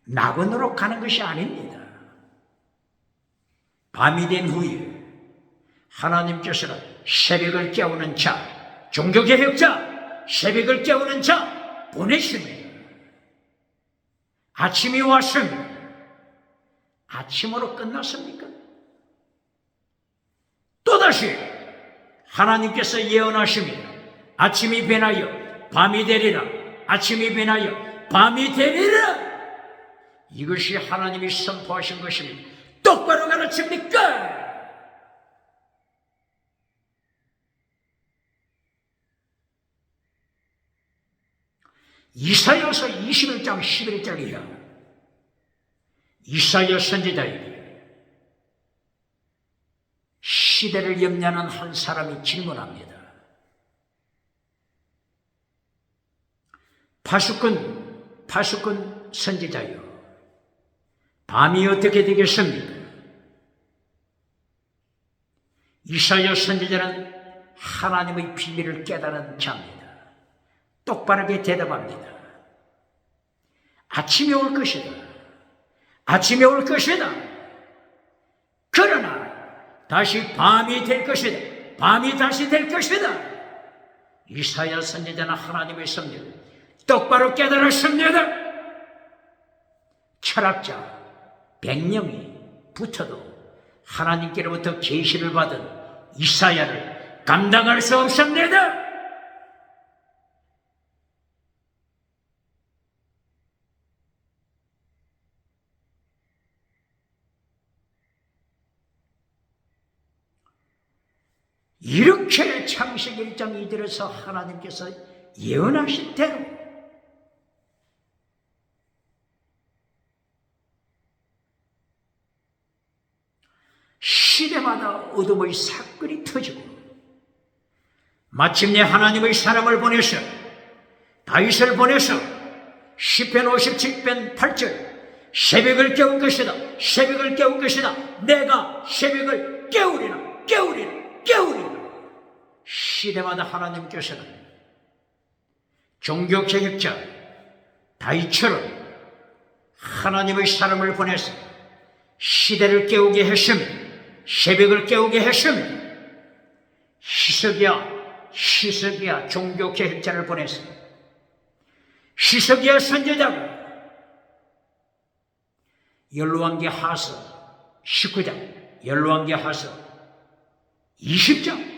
낙원으로 가는 것이 아닙니다. 밤이 된 후에 하나님께서는 새벽을 깨우는 자, 종교개혁자, 새벽을 깨우는 자 보내십니다. 아침이 왔습니다. 아침으로 끝났습니까? 또다시 하나님께서 예언하십니다. 아침이 변하여 밤이 되리라. 아침이 변하여 밤이 되리라. 이것이 하나님이 선포하신 것입니다. 똑바로 가르칩니까? 이사야서 21장 11절이야. 이사야 선지자에게 시대를 염려하는 한 사람이 질문합니다. 파수꾼 선지자여, 밤이 어떻게 되겠습니까? 이사야 선지자는 하나님의 비밀을 깨달은 자입니다. 똑바르게 대답합니다. 아침이 올 것이다. 아침이 올 것이다. 그러나 다시 밤이 될 것이다. 밤이 다시 될 것이다. 이사야 선지자는 하나님의 섭리를 똑바로 깨달았습니다. 철학자 100명이 붙어도 하나님께로부터 계시를 받은 이사야를 감당할 수 없습니다. 이렇게 창세기 1장 2절에서 하나님께서 예언하신 대로 시대마다 어둠의 사건이 터지고 마침내 하나님의 사람을 보내서 다윗을 보내서 시편 57편 8절 새벽을 깨운 것이다. 새벽을 깨운 것이다. 내가 새벽을 깨우리라. 깨우리라. 깨우리라. 시대마다 하나님께서는 종교개혁자 다윗처럼 하나님의 사람을 보내서 시대를 깨우게 했습니다. 새벽을 깨우게 했습니다. 히스기야 종교개혁자를 보내서 히스기야 선지자가 열왕기 하서 19장 열왕기 하서 20장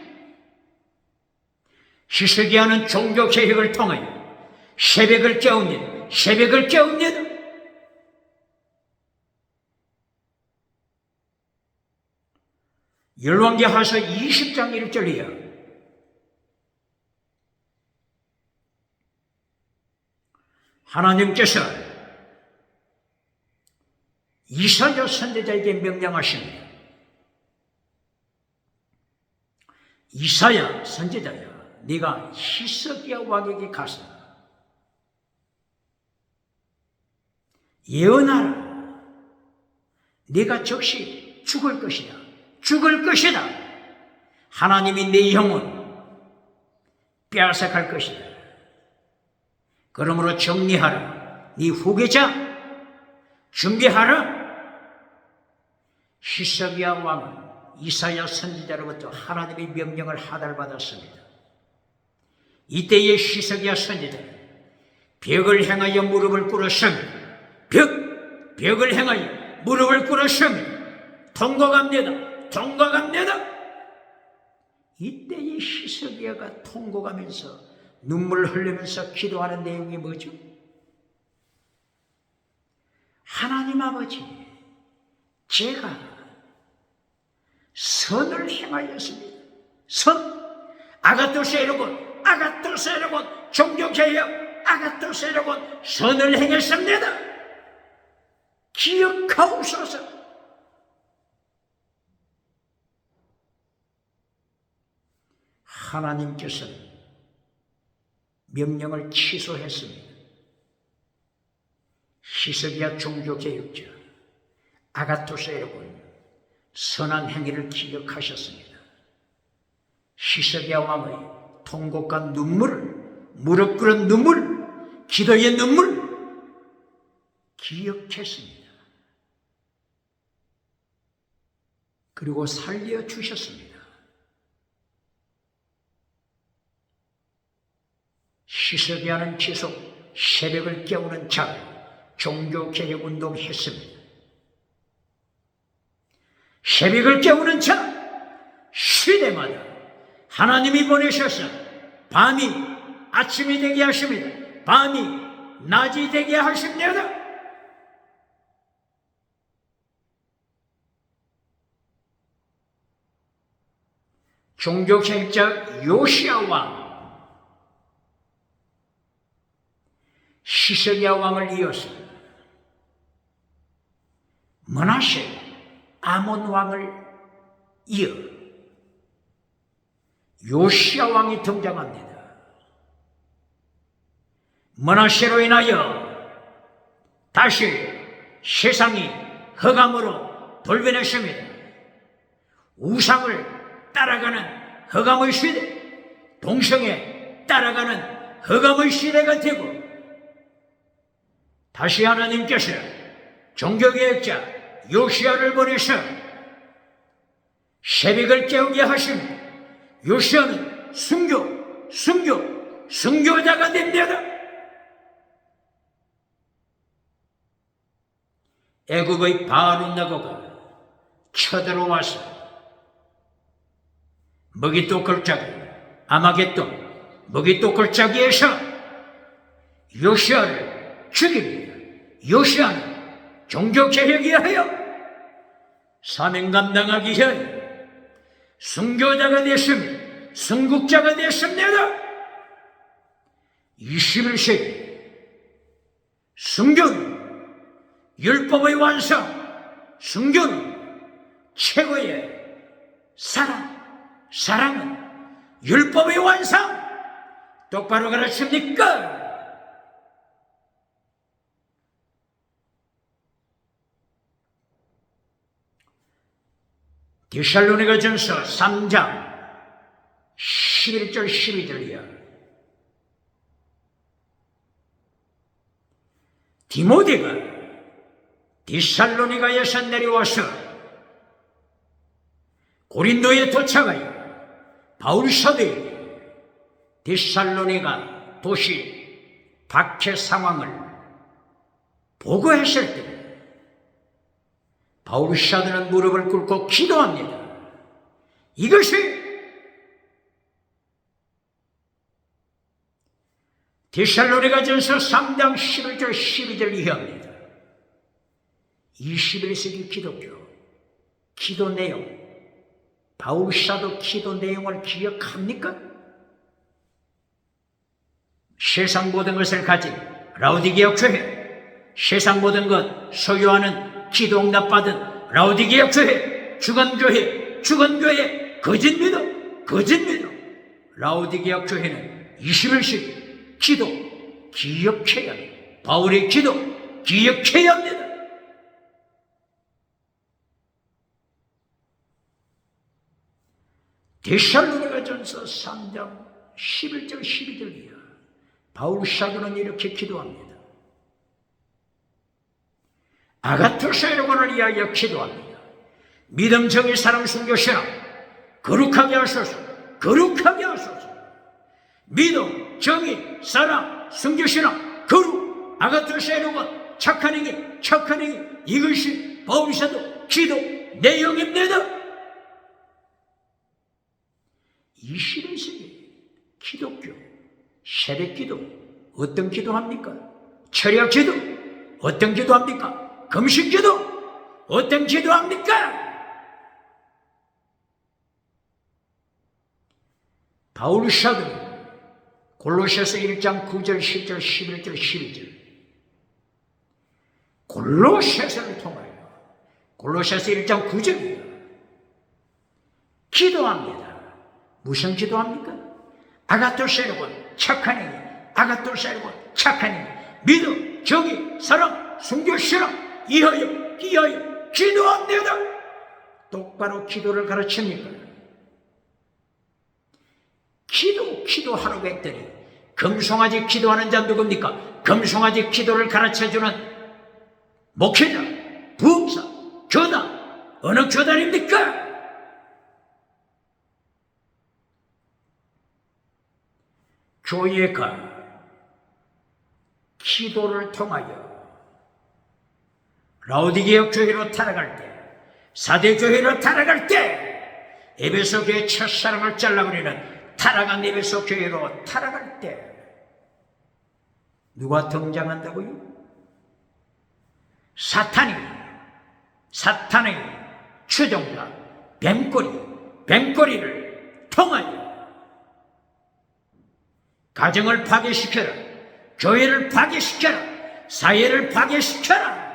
히스기야는 종교개혁을 통하여 새벽을 깨웁니다. 새벽을 깨웁니다. 열왕기 하서 20장 1절이야. 하나님께서 이사야 선지자에게 명령하십니다. 이사야 선지자야, 네가 히스기야 왕에게 가서 예언하라. 네가 즉시 죽을 것이다. 죽을 것이다. 하나님이 네 영혼 빼앗아갈 것이다. 그러므로 정리하라. 네 후계자 준비하라. 히스기야 왕은 이사야 선지자로부터 하나님의 명령을 하달받았습니다. 이때의 히스기야 선지자는 벽을 향하여 무릎을 꿇었습니다. 벽을 향하여 무릎을 꿇었습니다. 통곡합니다. 통곡합니다. 이때의 히스기야가 통곡하면서 눈물을 흘리면서 기도하는 내용이 뭐죠? 하나님 아버지, 제가 선을 행하였습니다. 선, 아가토세로곤, 종교개혁, 아가토세로곤, 선을 행했습니다. 기억하옵소서. 하나님께서는 명령을 취소했습니다. 히스기야 종교개혁자 아가토세로곤 선한 행위를 기억하셨습니다. 히스기야 왕의 통곡과 눈물을, 무릎 꿇은 눈물, 기도의 눈물 기억했습니다. 그리고 살려주셨습니다. 히스기야는 계속 새벽을 깨우는 자 종교개혁운동 했습니다. 새벽을 깨우는 자, 시대마다 하나님이 보내셔서 밤이 아침이 되게 하십니다. 밤이 낮이 되게 하십니다. 종교개혁자 요시야 왕, 시스기야 왕을 이어서 므낫세 아몬 왕을 이어 요시야 왕이 등장합니다. 므낫세로 인하여 다시 세상이 흑암으로 돌변했습니다. 우상을 따라가는 흑암의 시대, 동성애 따라가는 흑암의 시대가 되고, 다시 하나님께서 종교개혁자 요시야를 보내서 새벽을 깨우게 하십니다. 요시야는 순교자가 됩니다. 애국의 바알 나고가 쳐들어와서 먹잇돌 골짜기, 아마겟돈 먹잇돌 골짜기에서 요시야를 죽입니다. 요시야는 종교개혁에 하여 사명 감당하기 위하여 순교자가 됐습니다. 순국자가 됐습니다. 21세기 순교는 율법의 완성, 순교는 최고의 사랑은 율법의 완성. 똑바로 가르칩니까? 데살로니가전서 3장 11절 12절이야. 디모데가 데살로니가에서 내려와서 고린도에 도착하여 바울 사도에게 데살로니가 도시 박해 상황을 보고했을 때 바울 사도는 무릎을 꿇고 기도합니다. 이것이 데살로니가전서 3장 11절 12절 이해합니다. 21세기 기도 내용, 바울 사도 기도 내용을 기억합니까? 세상 모든 것을 가진 라오디게아 교회, 세상 모든 것 소유하는 기도 응답받은 라오디게아 교회, 죽은교회, 거짓 믿음. 라오디게아 교회는 21세기 기도 기억해야 합니다. 바울의 기도 기억해야 합니다. 데살로니가전서 3장 11절 12절이야. 바울 사도는 이렇게 기도합니다. 아가토스 여러분을 위하여 기도합니다. 믿음, 정의, 사랑, 순교, 신앙 거룩하게 하소서. 믿음, 정의, 사랑, 순교, 신앙 거룩, 아가토스 여러분 착한 행위 이것이 바울 사도 기도 내용입니다. 21세기 기독교 새벽 기도 어떤 기도합니까? 철야 기도 어떤 기도합니까? 금식 기도 어떤 기도합니까? 바울 사도는 골로새서 1장 9절 10절 11절 12절 골로새서를 통하여 골로새서 1장 9절이에요. 기도합니다. 무슨 기도합니까? 아가토스 여러분 착한 행위, 믿음, 정의, 사랑, 순교, 신앙 이하여 기도합니다. 똑바로 기도를 가르칩니까? 기도하라고 했더니 금송아지 기도하는 자 누굽니까? 금송아지 기도를 가르쳐주는 목회자, 부흥사, 교단 어느 교단입니까? 교회가 기도를 통하여 라오디게아 교회로 타락할 때 사대 교회로 타락할 때, 에베소 교회 첫사랑을 잘라버리는 타락한 에베소 교회로 타락할 때 누가 등장한다고요? 사탄의 추종자 뱀꼬리를 통하여 가정을 파괴시켜라, 교회를 파괴시켜라, 사회를 파괴시켜라.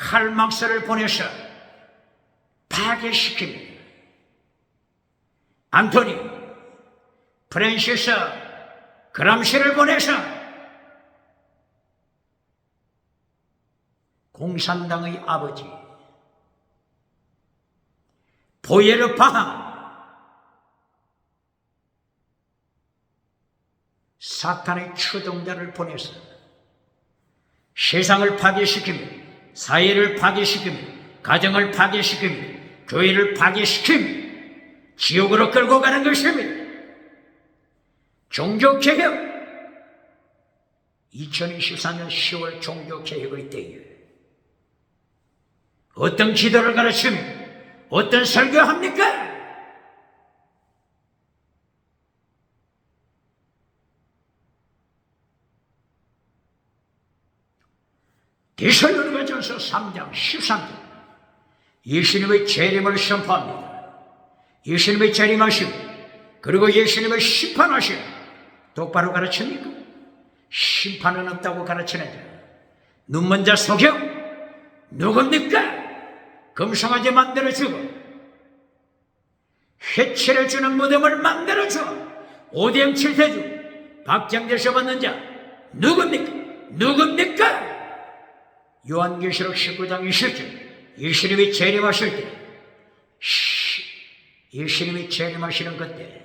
칼 막사를 보내서 파괴시킵니다. 안토니 프랜시스 그람시를 보내서 공산당의 아버지 보예르 바하 사탄의 추종자를 보내서 세상을 파괴시키며 사회를 파괴시키며 가정을 파괴시키며 교회를 파괴시키며 지옥으로 끌고 가는 것입니다. 종교개혁 2024년 10월 종교개혁의 때에 어떤 기도를 가르치며 어떤 설교합니까? 데살로니가전서 3장 13절 예수님의 재림을 선포합니다. 예수님의 재림하심 그리고 예수님의 심판하심 똑바로 가르칩니까? 심판은 없다고 가르치는 자 눈먼 자 속여 누굽니까? 금송아지 만들어주고 해체를 주는 무덤을 만들어주고 오대양 칠태주 박장대서 받는 자 누굽니까? 요한계시록 19장 20절 예수님이 재림하실 때 예수님이 재림하시는 그때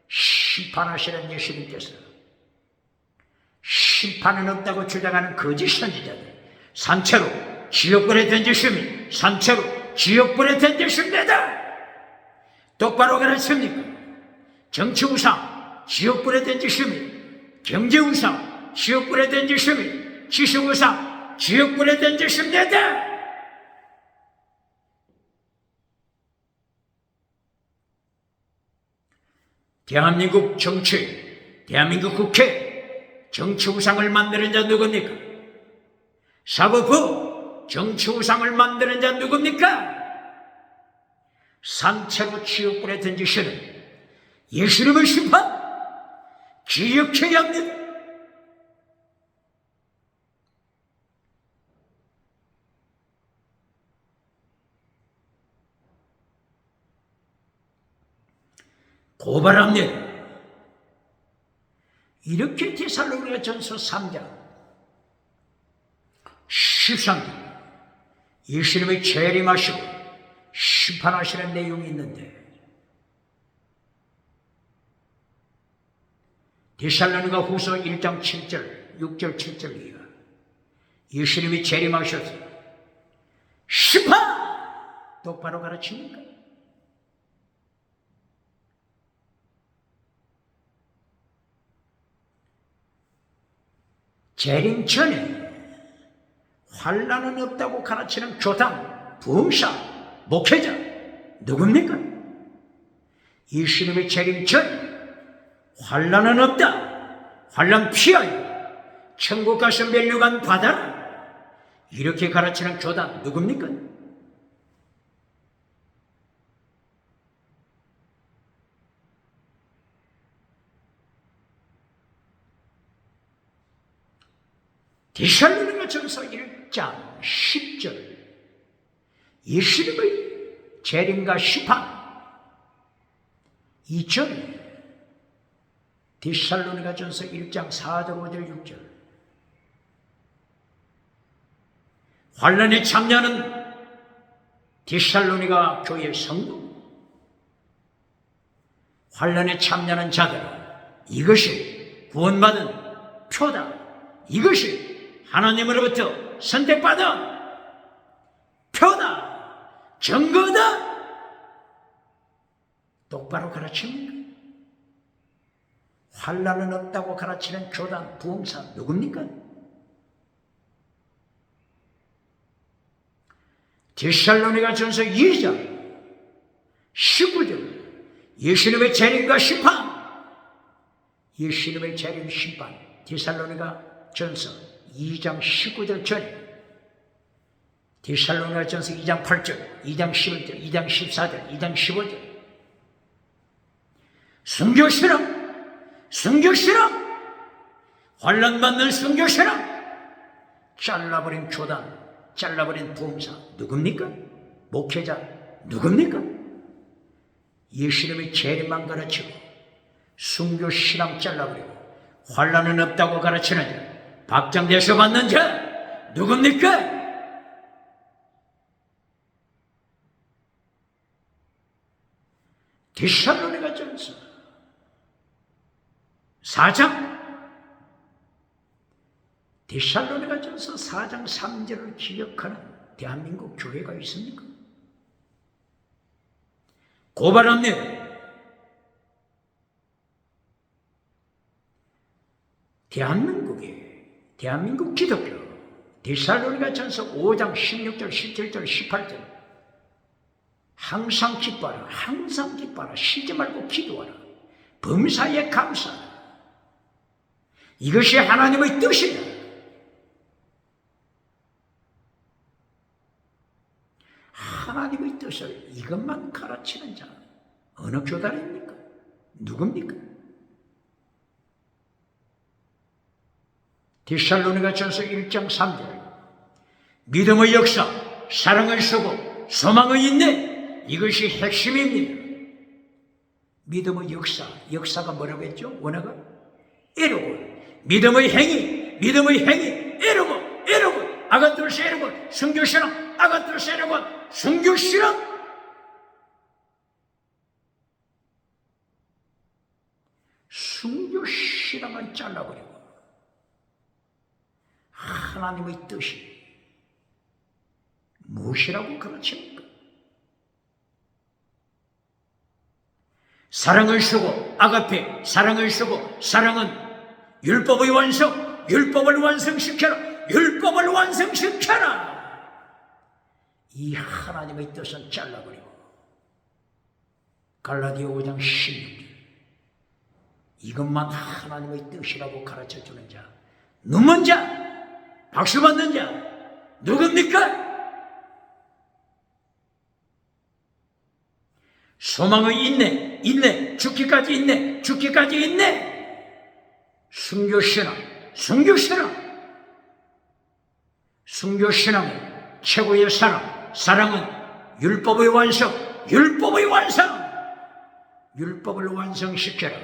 심판하시는 예수님께서 심판은 없다고 주장하는 거짓 선지자들 산채로 지옥불에 던지십니다. 산채로 지옥불에 던지십니다. 똑바로 가르칩니까? 정치우상 지옥불에 던지십니다. 경제우상 지옥불에 던지십니다. 지식우상 지옥불에 던지십니다. 대한민국 정치, 대한민국 국회 정치우상을 만드는 자 누굽니까? 사법부 정치우상을 만드는 자 누굽니까? 산채로 지옥불에 던지시는 예수님의 심판 기억해야 합니다. 고발합니다. 이렇게 데살로니가전서 3장 13절 예수님의 재림하시고 심판하시는 내용이 있는데 데살로니가 후서 1장 7절 6절 7절이에요. 예수님이 재림하셔서 심판 똑바로 가르칩니까? 재림 전에 환난은 없다고 가르치는 교당, 부흥사, 목회자 누굽니까? 예수님의 재림 전 환난은 없다. 환난 피하여 천국 가서 멸류관 받아라. 이렇게 가르치는 교당 누굽니까? 데살로니가전서 1장 10절 예수님의 재림과 심판 2절 데살로니가전서 1장 4절 5절 6절 환난에 참여하는 데살로니가 교회 성도 환난에 참여하는 자들 이것이 구원받은 표다. 이것이 하나님으로부터 선택받은 표다, 증거다. 똑바로 가르칩니까? 환난은 없다고 가르치는 교단, 부흥사 누굽니까? 데살로니가전서 2장 19절 예수님의 재림과 심판, 예수님의 재림 심판, 데살로니가전서 2장 19절 전에 데살로니가전서 2장 8절, 2장 11절, 2장 14절, 2장 15절 순교실험, 환난받는 순교실험, 잘라버린 교단, 잘라버린 부흥사 누굽니까? 목회자 누굽니까? 예수님의 재림만 가르치고 순교실험 잘라버리고 환난은 없다고 가르치는 자, 박장대소 받는 자 누굽니까? 데살로니가전서 4장, 데살로니가전서 4장 3절을 기억하는 대한민국 교회가 있습니까? 고발합니다. 대한민국 기독교 데살로니가전서 5장 16절, 17절, 18절 항상 기뻐하라, 쉬지 말고 기도하라, 범사에 감사하라. 이것이 하나님의 뜻이다. 하나님의 뜻을 이것만 가르치는 자 어느 교단입니까? 누굽니까? 데살로니가전서 1장 3절 믿음의 역사, 사랑의 수고, 소망의 인내, 이것이 핵심입니다. 믿음의 역사가 뭐라고 했죠? 원어가? 에르고, 믿음의 행위, 에르고, 아가토스 에르고, 순교실험, 아가토스 에르고, 순교실험. 순교실험을 잘라버리고 하나님의 뜻이 무엇이라고 가르칩니까? 사랑을 쓰고 아가페, 사랑을 쓰고, 사랑은 율법의 완성, 율법을 완성시켜라, 율법을 완성시켜라. 이 하나님의 뜻은 잘라버리고 갈라디아 5장 16절 이것만 하나님의 뜻이라고 가르쳐주는 자, 눈먼 자, 박수받는 자 누굽니까? 소망의 인내, 죽기까지 인내, 순교신앙의 최고의 사랑은 율법의 완성, 율법을 완성시켜라.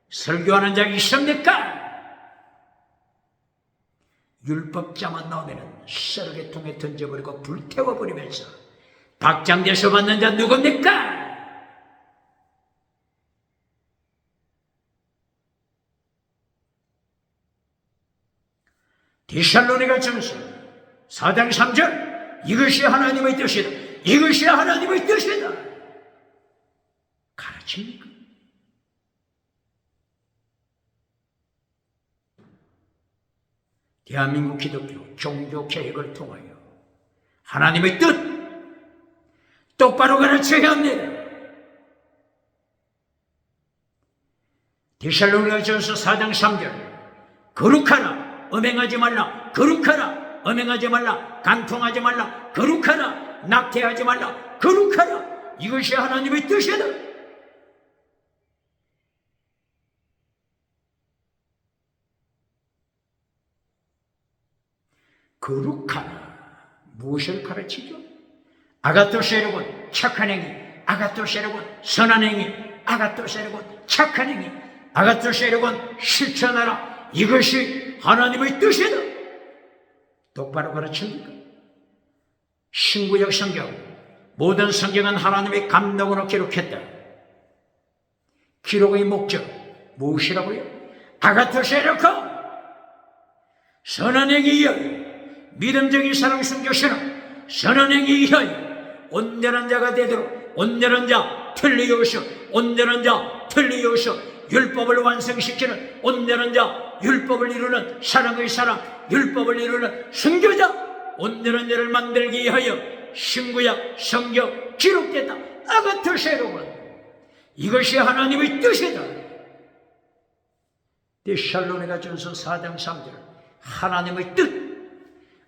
설교하는 자 있습니까? 율법자만 나오면 쓰레기통에 던져버리고 불태워버리면서 박장대소 받는 자 누굽니까? 데살로니가전서 4장 3절 이것이 하나님의 뜻이다. 가르칩니까? 대한민국 기독교 종교개혁을 통하여 하나님의 뜻 똑바로 가르쳐야 합니다. 데살로니가전서 4장 3절 거룩하라, 음행하지 말라, 거룩하라, 음행하지 말라, 간통하지 말라, 거룩하라, 낙태하지 말라, 거룩하라. 이것이 하나님의 뜻이다. 거룩하라. 무엇을 가르치죠? 아가토세르곤 착한 행위, 아가토세르곤 선한 행위, 아가토세르곤 착한 행위, 아가토세르곤 실천하라. 이것이 하나님의 뜻이다. 똑바로 가르칩니까? 신구약 성경, 모든 성경은 하나님의 감동으로 기록했다. 기록의 목적 무엇이라고요? 아가토세르곤 선한 행위 위하여, 믿음적인 사랑 순교신앙 선한 행위 위하여 온전한 자가 되도록 온전한 자 틀리오셔, 온전한 자 틀리오셔, 율법을 완성시키는 온전한 자, 율법을 이루는 사랑의 사랑, 율법을 이루는 순교자, 온전한 자를 만들기 위하여 신구약 성경 기록됐다. 아가토세로군. 이것이 하나님의 뜻이다. 데살로니가전서 4장 3절. 하나님의 뜻.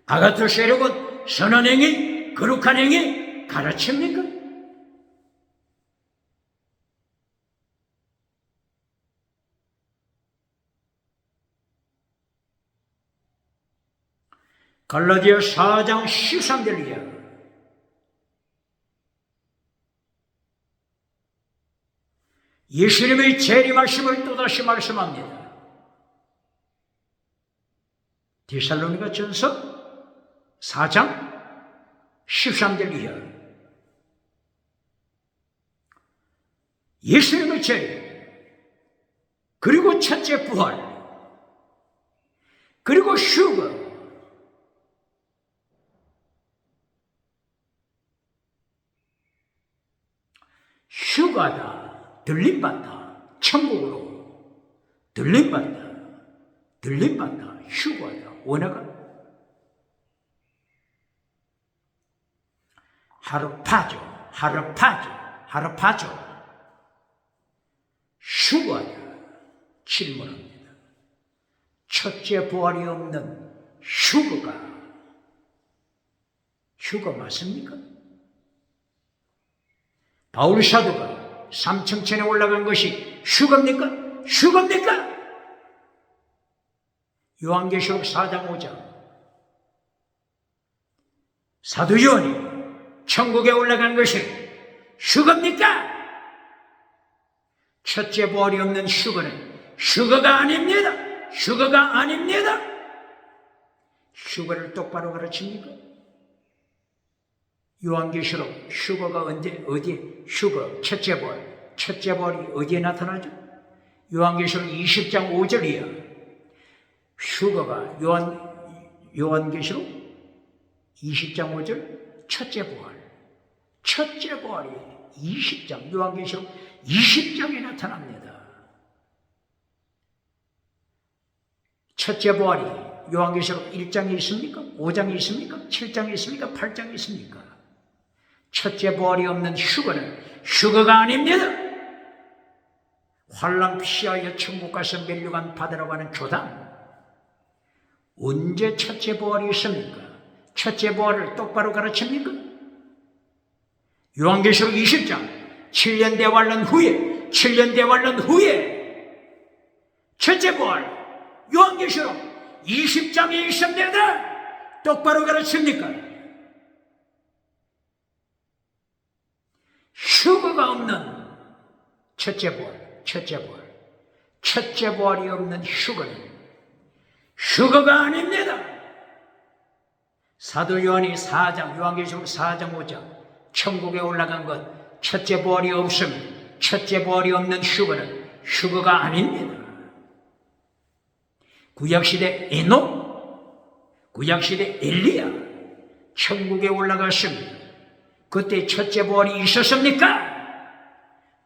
아가토세로군. 선한 행위, 거룩한 행위 가르칩니까? 갈라디아 4장 13절이야. 예수님의 재림하심을 또다시 말씀합니다. 데살로니가 전서 4장 13절 이하. 예수님의 재림, 그리고 첫째 부활, 그리고 휴거, 휴가다, 들림받다, 천국으로 들림받다, 휴가다. 원어가 하르파조, 휴가다. 질문합니다. 첫째 부활이 없는 휴가 맞습니까? 바울 사도가 삼층천에 올라간 것이 휴가입니까? 요한계시록 4장 5장. 사도 요한이 천국에 올라간 것이 휴가입니까? 첫째 부활이 없는 휴가가 아닙니다. 휴가를 똑바로 가르칩니까? 요한계시록 휴거가 어디에 첫째 부활이 어디에 나타나죠? 요한계시록 20장 5절이야. 휴거가 요한계시록 20장 5절 첫째 부활이 20장 요한계시록 20장에 나타납니다. 첫째 부활이 요한계시록 1장에 있습니까? 5장에 있습니까? 7장에 있습니까? 8장에 있습니까? 첫째 부활이 없는 휴거가 아닙니다. 환난 피하여 천국 가서 면류관 받으라고 하는 교단. 언제 첫째 부활이 있습니까? 첫째 부활을 똑바로 가르칩니까? 요한계시록 20장 7년 대환란 후에 첫째 부활 요한계시록 20장에 있습니다. 똑바로 가르칩니까? 휴거가 없는 첫째 부활이 없는 휴거가 아닙니다. 사도 요한이 요한계시록 4장 5장 천국에 올라간 것 첫째 부활이 없음, 첫째 부활이 없는 휴거가 아닙니다. 구약시대 에녹, 구약시대 엘리야 천국에 올라갔습니다. 그때 첫째 부활이 있었습니까?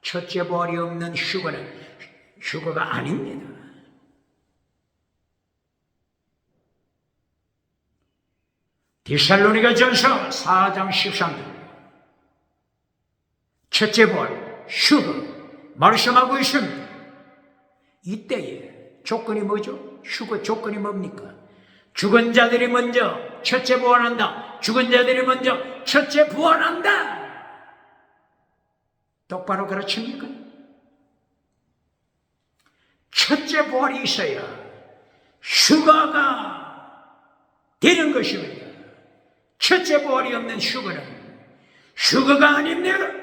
첫째 부활이 없는 휴거가 아닙니다. 데살로니가 전서 4장 13절 첫째 부활 휴거 말씀하고 있습니다. 이때에 조건이 뭐죠? 휴거 조건이 뭡니까? 죽은 자들이 먼저 첫째 부활한다. 첫째 부활한다. 똑바로 가르칩니까? 첫째 부활이 있어야 휴가가 되는 것입니다. 첫째 부활이 없는 휴거가 아닙니다.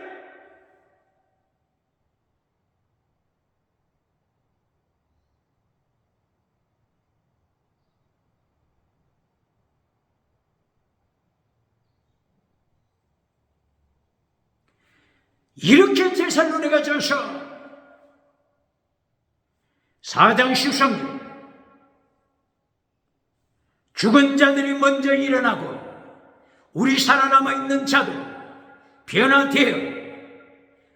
이렇게 데살로니가 전서 4장 13절 죽은 자들이 먼저 일어나고 우리 살아남아 있는 자도 변화되어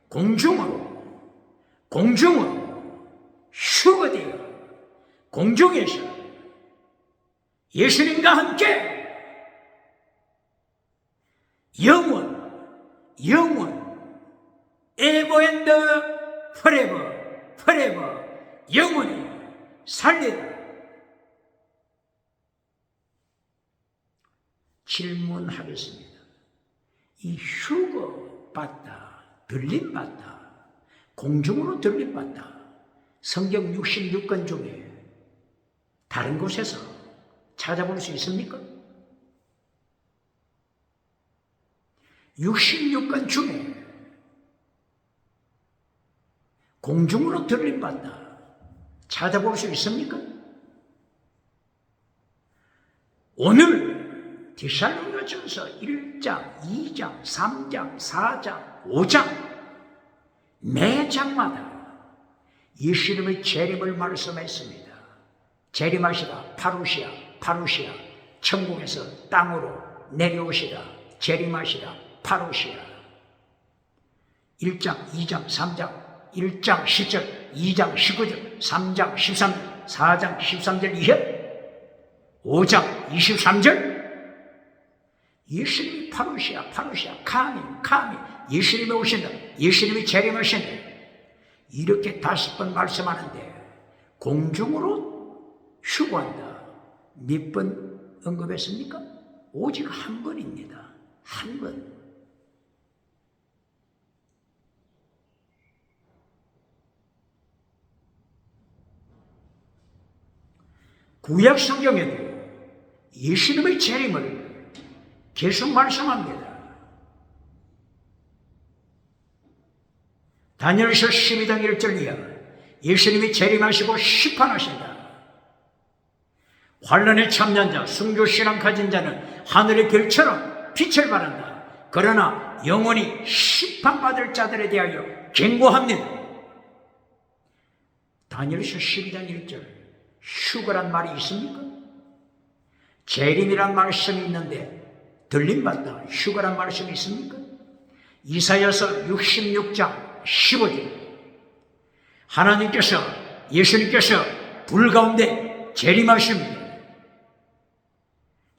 공중으로 휴거되어 공중에서 예수님과 함께 영원, ever and forever, 영원히 살리라. 질문하겠습니다. 이 휴거 받다, 들림 받다, 공중으로 들림 받다, 성경 66권 중에 다른 곳에서 찾아볼 수 있습니까? 66권 중에 공중으로 들림 받다 찾아볼 수 있습니까? 오늘 데살로니가전서 1장, 2장, 3장, 4장, 5장 매 장마다 예수님의 재림을 말씀했습니다. 재림하시다, 파루시아, 천국에서 땅으로 내려오시다, 재림하시다, 파루시아. 1장, 2장, 3장, 1장 10절, 2장 19절, 3장 13절, 4장 13절 이하, 5장 23절. 예수님이 파루시아, 카미, 예수님이 오신다, 예수님이 재림하신다. 이렇게 5번 말씀하는데 공중으로 휴거한다 몇 번 언급했습니까? 오직 한 번입니다. 한 번. 구약 성경에도 예수님의 재림을 계속 말씀합니다. 다니엘서 12장 1절 이하 예수님이 재림하시고 심판하신다. 환난에 참여한 자, 순교신앙 가진 자는 하늘의 별처럼 빛을 발한다. 그러나 영원히 심판받을 자들에 대하여 경고합니다. 다니엘서 12장 1절 휴거란 말이 있습니까? 재림이란 말씀이 있는데 들림받다 휴거란 말씀이 있습니까? 이사야서 66장 15절 하나님께서 예수님께서 불 가운데 재림하십니다.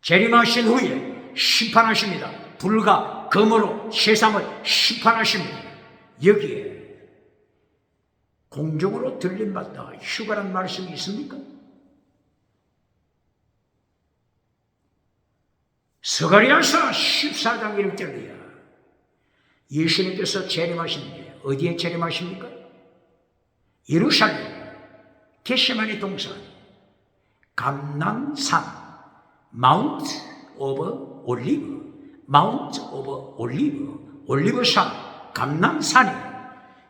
재림하신 후에 심판하십니다. 불과 검으로 세상을 심판하십니다. 여기에 공중으로 들림받다 휴거란 말씀이 있습니까? 스가랴서 14장 1절이야. 예수님께서 재림하시는데 어디에 재림하십니까? 예루살렘 겟세마네 동산 감람산 마운트 오브 올리브산 감람산에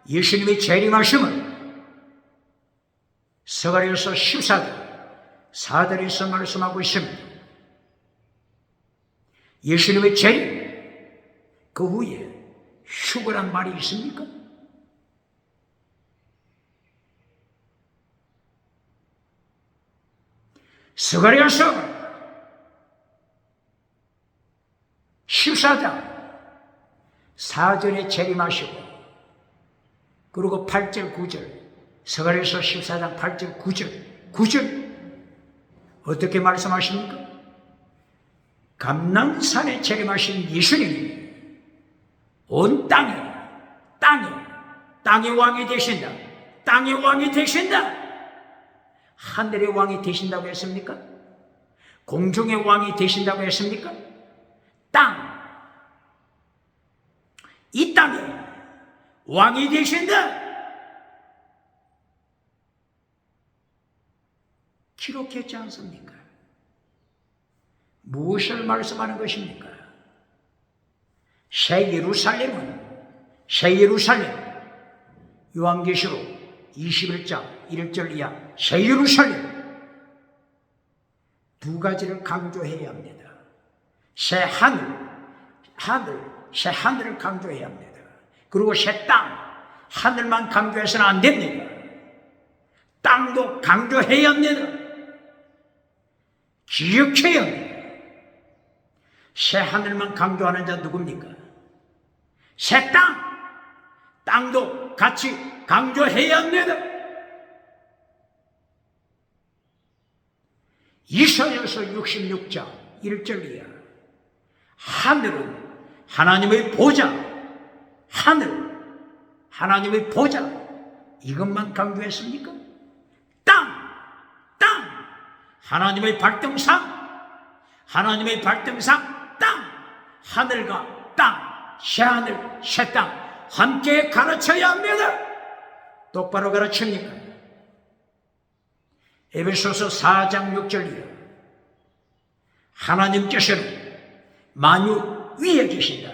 예수님의 재림하심을 스가랴서 14장 4절에서 말씀하고 있습니다. 예수님의 재림, 그 후에 휴거란 말이 있습니까? 스가랴서 14장 4절에 재림하시고 그리고 8절 9절 스가랴서 14장 8절 9절 어떻게 말씀하십니까? 감람산에 재림하신 예수님이 온 땅의 왕이 되신다. 땅의 왕이 되신다. 하늘의 왕이 되신다고 했습니까? 공중의 왕이 되신다고 했습니까? 이 땅에 왕이 되신다. 기록했지 않습니까? 무엇을 말씀하는 것입니까? 새 예루살렘 요한계시록 21장 1절 이하 새 예루살렘 두 가지를 강조해야 합니다. 새 하늘을 강조해야 합니다. 그리고 새 땅, 하늘만 강조해서는 안 됩니다. 땅도 강조해야 합니다. 기억해야 합니다. 새 하늘만 강조하는 자 누굽니까? 새 땅도 같이 강조해야 합니다. 이사야서 66장 1절 이하 하나님의 보좌, 하늘, 하나님의 보좌, 이것만 강조했습니까? 땅, 하나님의 발등상, 하나님의 발등상, 땅, 하늘과 땅, 새하늘, 새땅 함께 가르쳐야 합니다. 똑바로 가르칩니까? 에베소서 4장 6절이요. 하나님께서는 만유 위에 계신다.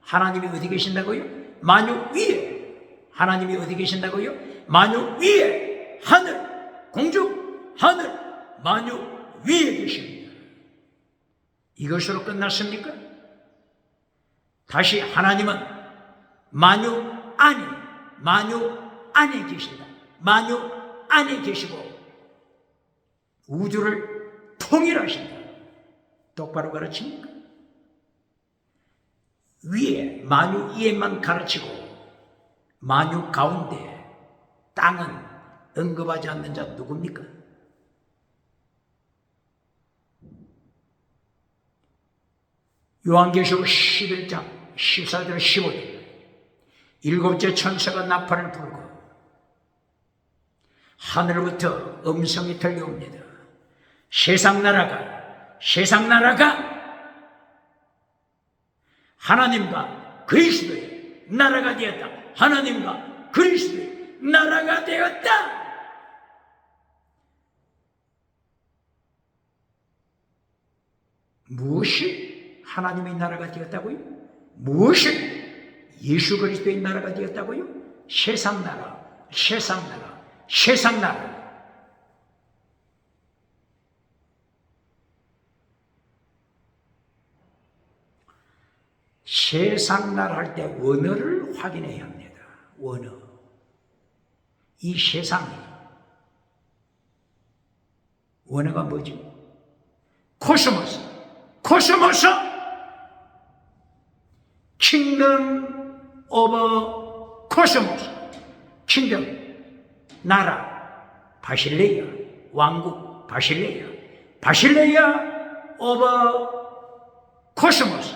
하나님이 어디 계신다고요? 만유 위에. 하나님이 어디 계신다고요? 만유 위에. 하늘, 공중, 하늘, 만유 위에 계십니다. 이것으로 끝났습니까? 다시 하나님은 만유 안에 계신다. 만유 안에 계시고 우주를 통일하신다. 똑바로 가르칩니까? 위에, 만유 위에만 가르치고 만유 가운데 땅은 언급하지 않는 자 누굽니까? 요한계시록 11장 14절 15절 일곱째 천사가 나팔을 불고 하늘부터 음성이 들려옵니다. 세상 나라가 하나님과 그리스도의 나라가 되었다. 하나님과 그리스도의 나라가 되었다. 무엇이 하나님의 나라가 되었다고요? 무엇이 예수 그리스도의 나라가 되었다고요? 세상 나라. 세상 나라 할 때 원어를 확인해야 합니다. 원어. 이 세상이 원어가 뭐죠? 코스모스. 킹덤 오브 코스모스. 킹덤 나라 바실레아 왕국 바실레아 오브 코스모스.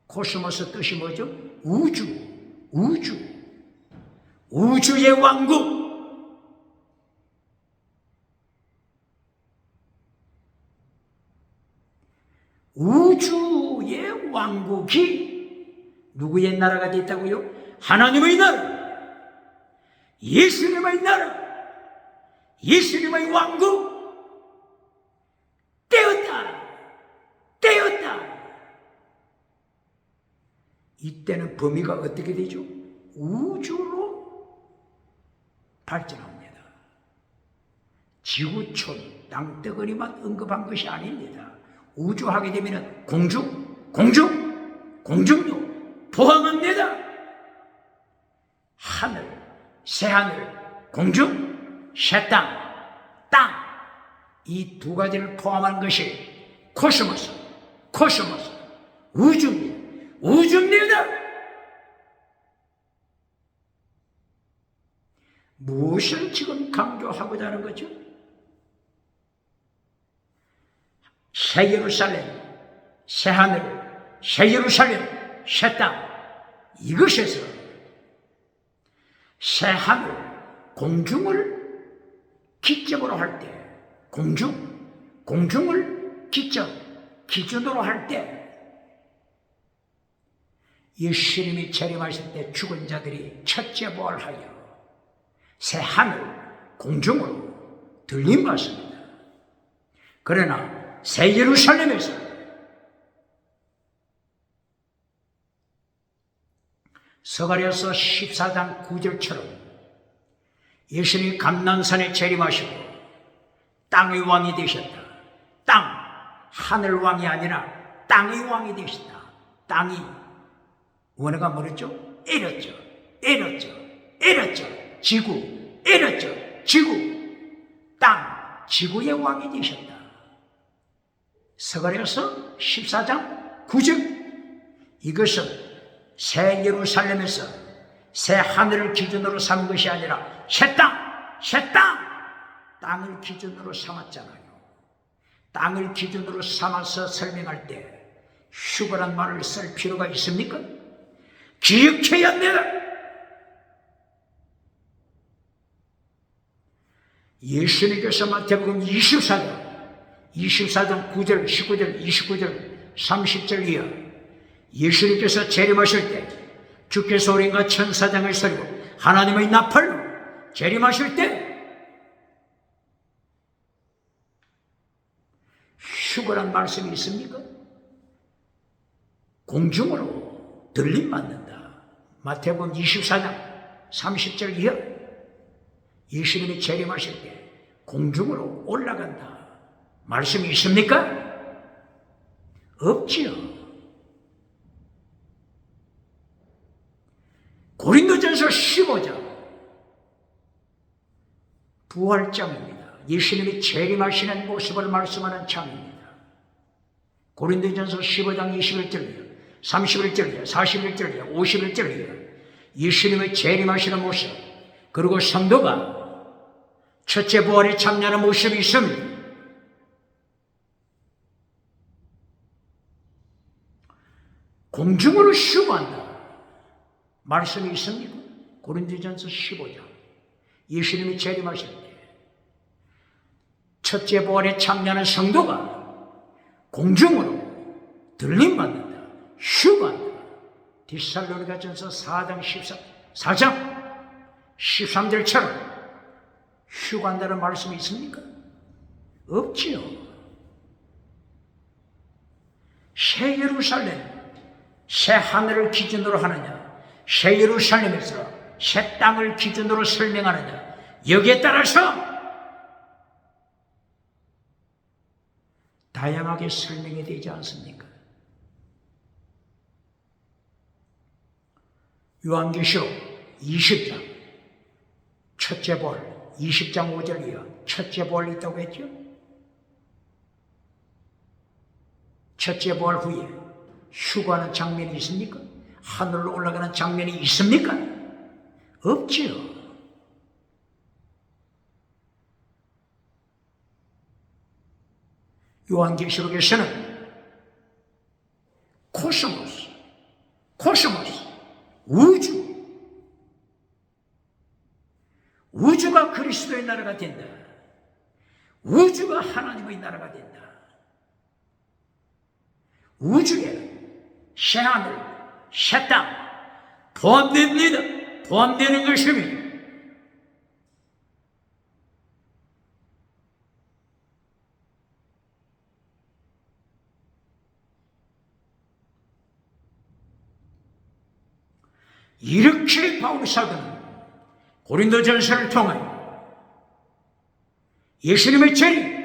코스모스 뜻이 뭐죠? 우주의 왕국. 우주의 왕국이 누구의 나라가 됐다고요? 하나님의 나라, 예수님의 나라, 예수님의 왕국 되었다. 이때는 범위가 어떻게 되죠? 우주로 발전합니다. 지구촌, 땅덩어리만 언급한 것이 아닙니다. 우주 하게 되면 공중도 포함합니다. 하늘, 새하늘, 공중, 새땅, 이 두 가지를 포함한 것이 코스모스, 우주입니다. 무엇을 지금 강조하고자 하는 거죠? 새 예루살렘, 새 하늘, 새 예루살렘, 새 땅. 이것에서 새 하늘, 공중을 기점으로 할 때, 공중을 기준으로 할 때, 예수님이 재림하실 때 죽은 자들이 첫째 부활하여 새 하늘, 공중으로 들림받습니다. 그러나 새 예루살렘에서 스가랴서 14장 9절처럼 예수님이 감난산에 재림하시고 땅의 왕이 되셨다. 하늘 왕이 아니라 땅의 왕이 되셨다. 땅이 원어가 뭐랬죠? 에렸죠. 지구. 땅, 지구의 왕이 되셨다. 스가랴서 14장 9절. 이것은 새 예루살렘에서 새 하늘을 기준으로 삼은 것이 아니라 새 땅을 기준으로 삼았잖아요. 땅을 기준으로 삼아서 설명할 때 휴거란 말을 쓸 필요가 있습니까? 기억해야 합니다. 예수님께서 마태복음 24장 9절, 19절, 29절, 30절 이하 예수님께서 재림하실 때 주께서 우리가 천사장을 서리고 하나님의 나팔로 재림하실 때 휴거란 말씀이 있습니까? 공중으로 들림 받는다. 마태복음 24장 30절 이하 예수님이 재림하실 때 공중으로 올라간다. 말씀이 있습니까? 없지요. 고린도전서 15장 부활장입니다. 예수님이 재림하시는 모습을 말씀하는 장입니다. 고린도전서 15장 21절이요, 31절이요, 41절이요, 51절이요. 예수님의 재림하시는 모습, 그리고 성도가 첫째 부활에 참여하는 모습이 있습니다. 공중으로 휴거한다. 말씀이 있습니까? 고린도전서 15장 예수님이 재림하실 때 첫째 부활에 참여하는 성도가 공중으로 들림받는다. 휴거한다. 디살로니가전서 4장 13절처럼 휴거한다는 말씀이 있습니까? 없지요. 새 예루살렘, 새 하늘을 기준으로 하느냐, 새 예루살렘에서 새 땅을 기준으로 설명하느냐, 여기에 따라서 다양하게 설명이 되지 않습니까? 요한계시록 20장 첫째 부활 20장 5절 이하 첫째 부활이 있다고 했죠? 첫째 부활 후에 휴거하는 장면이 있습니까? 하늘로 올라가는 장면이 있습니까? 없지요. 요한계시록에서는 코스모스, 우주가 그리스도의 나라가 된다. 우주가 하나님의 나라가 된다. 우주에 새 하늘, 새 땅 포함됩니다. 포함되는 것입니다. 이렇게 바울 사도는 고린도전서를 통하여 예수님의 재림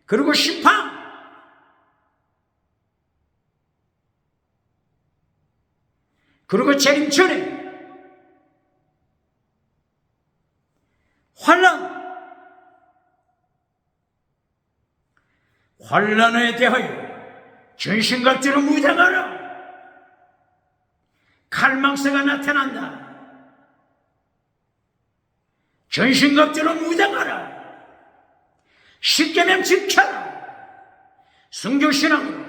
그리고 심판 그리고 재림 전에 환난에 대하여 전신갑주로 무장하라. 칼망세가 나타난다. 전신갑주로 무장하라. 십계명 지켜라. 순교신앙으로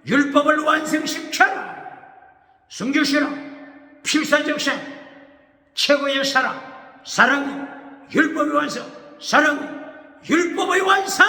율법을 완성시켜라. 순교신앙 필사적생 최고의 사랑은 율법의 완성. 사랑은 율법의 완성.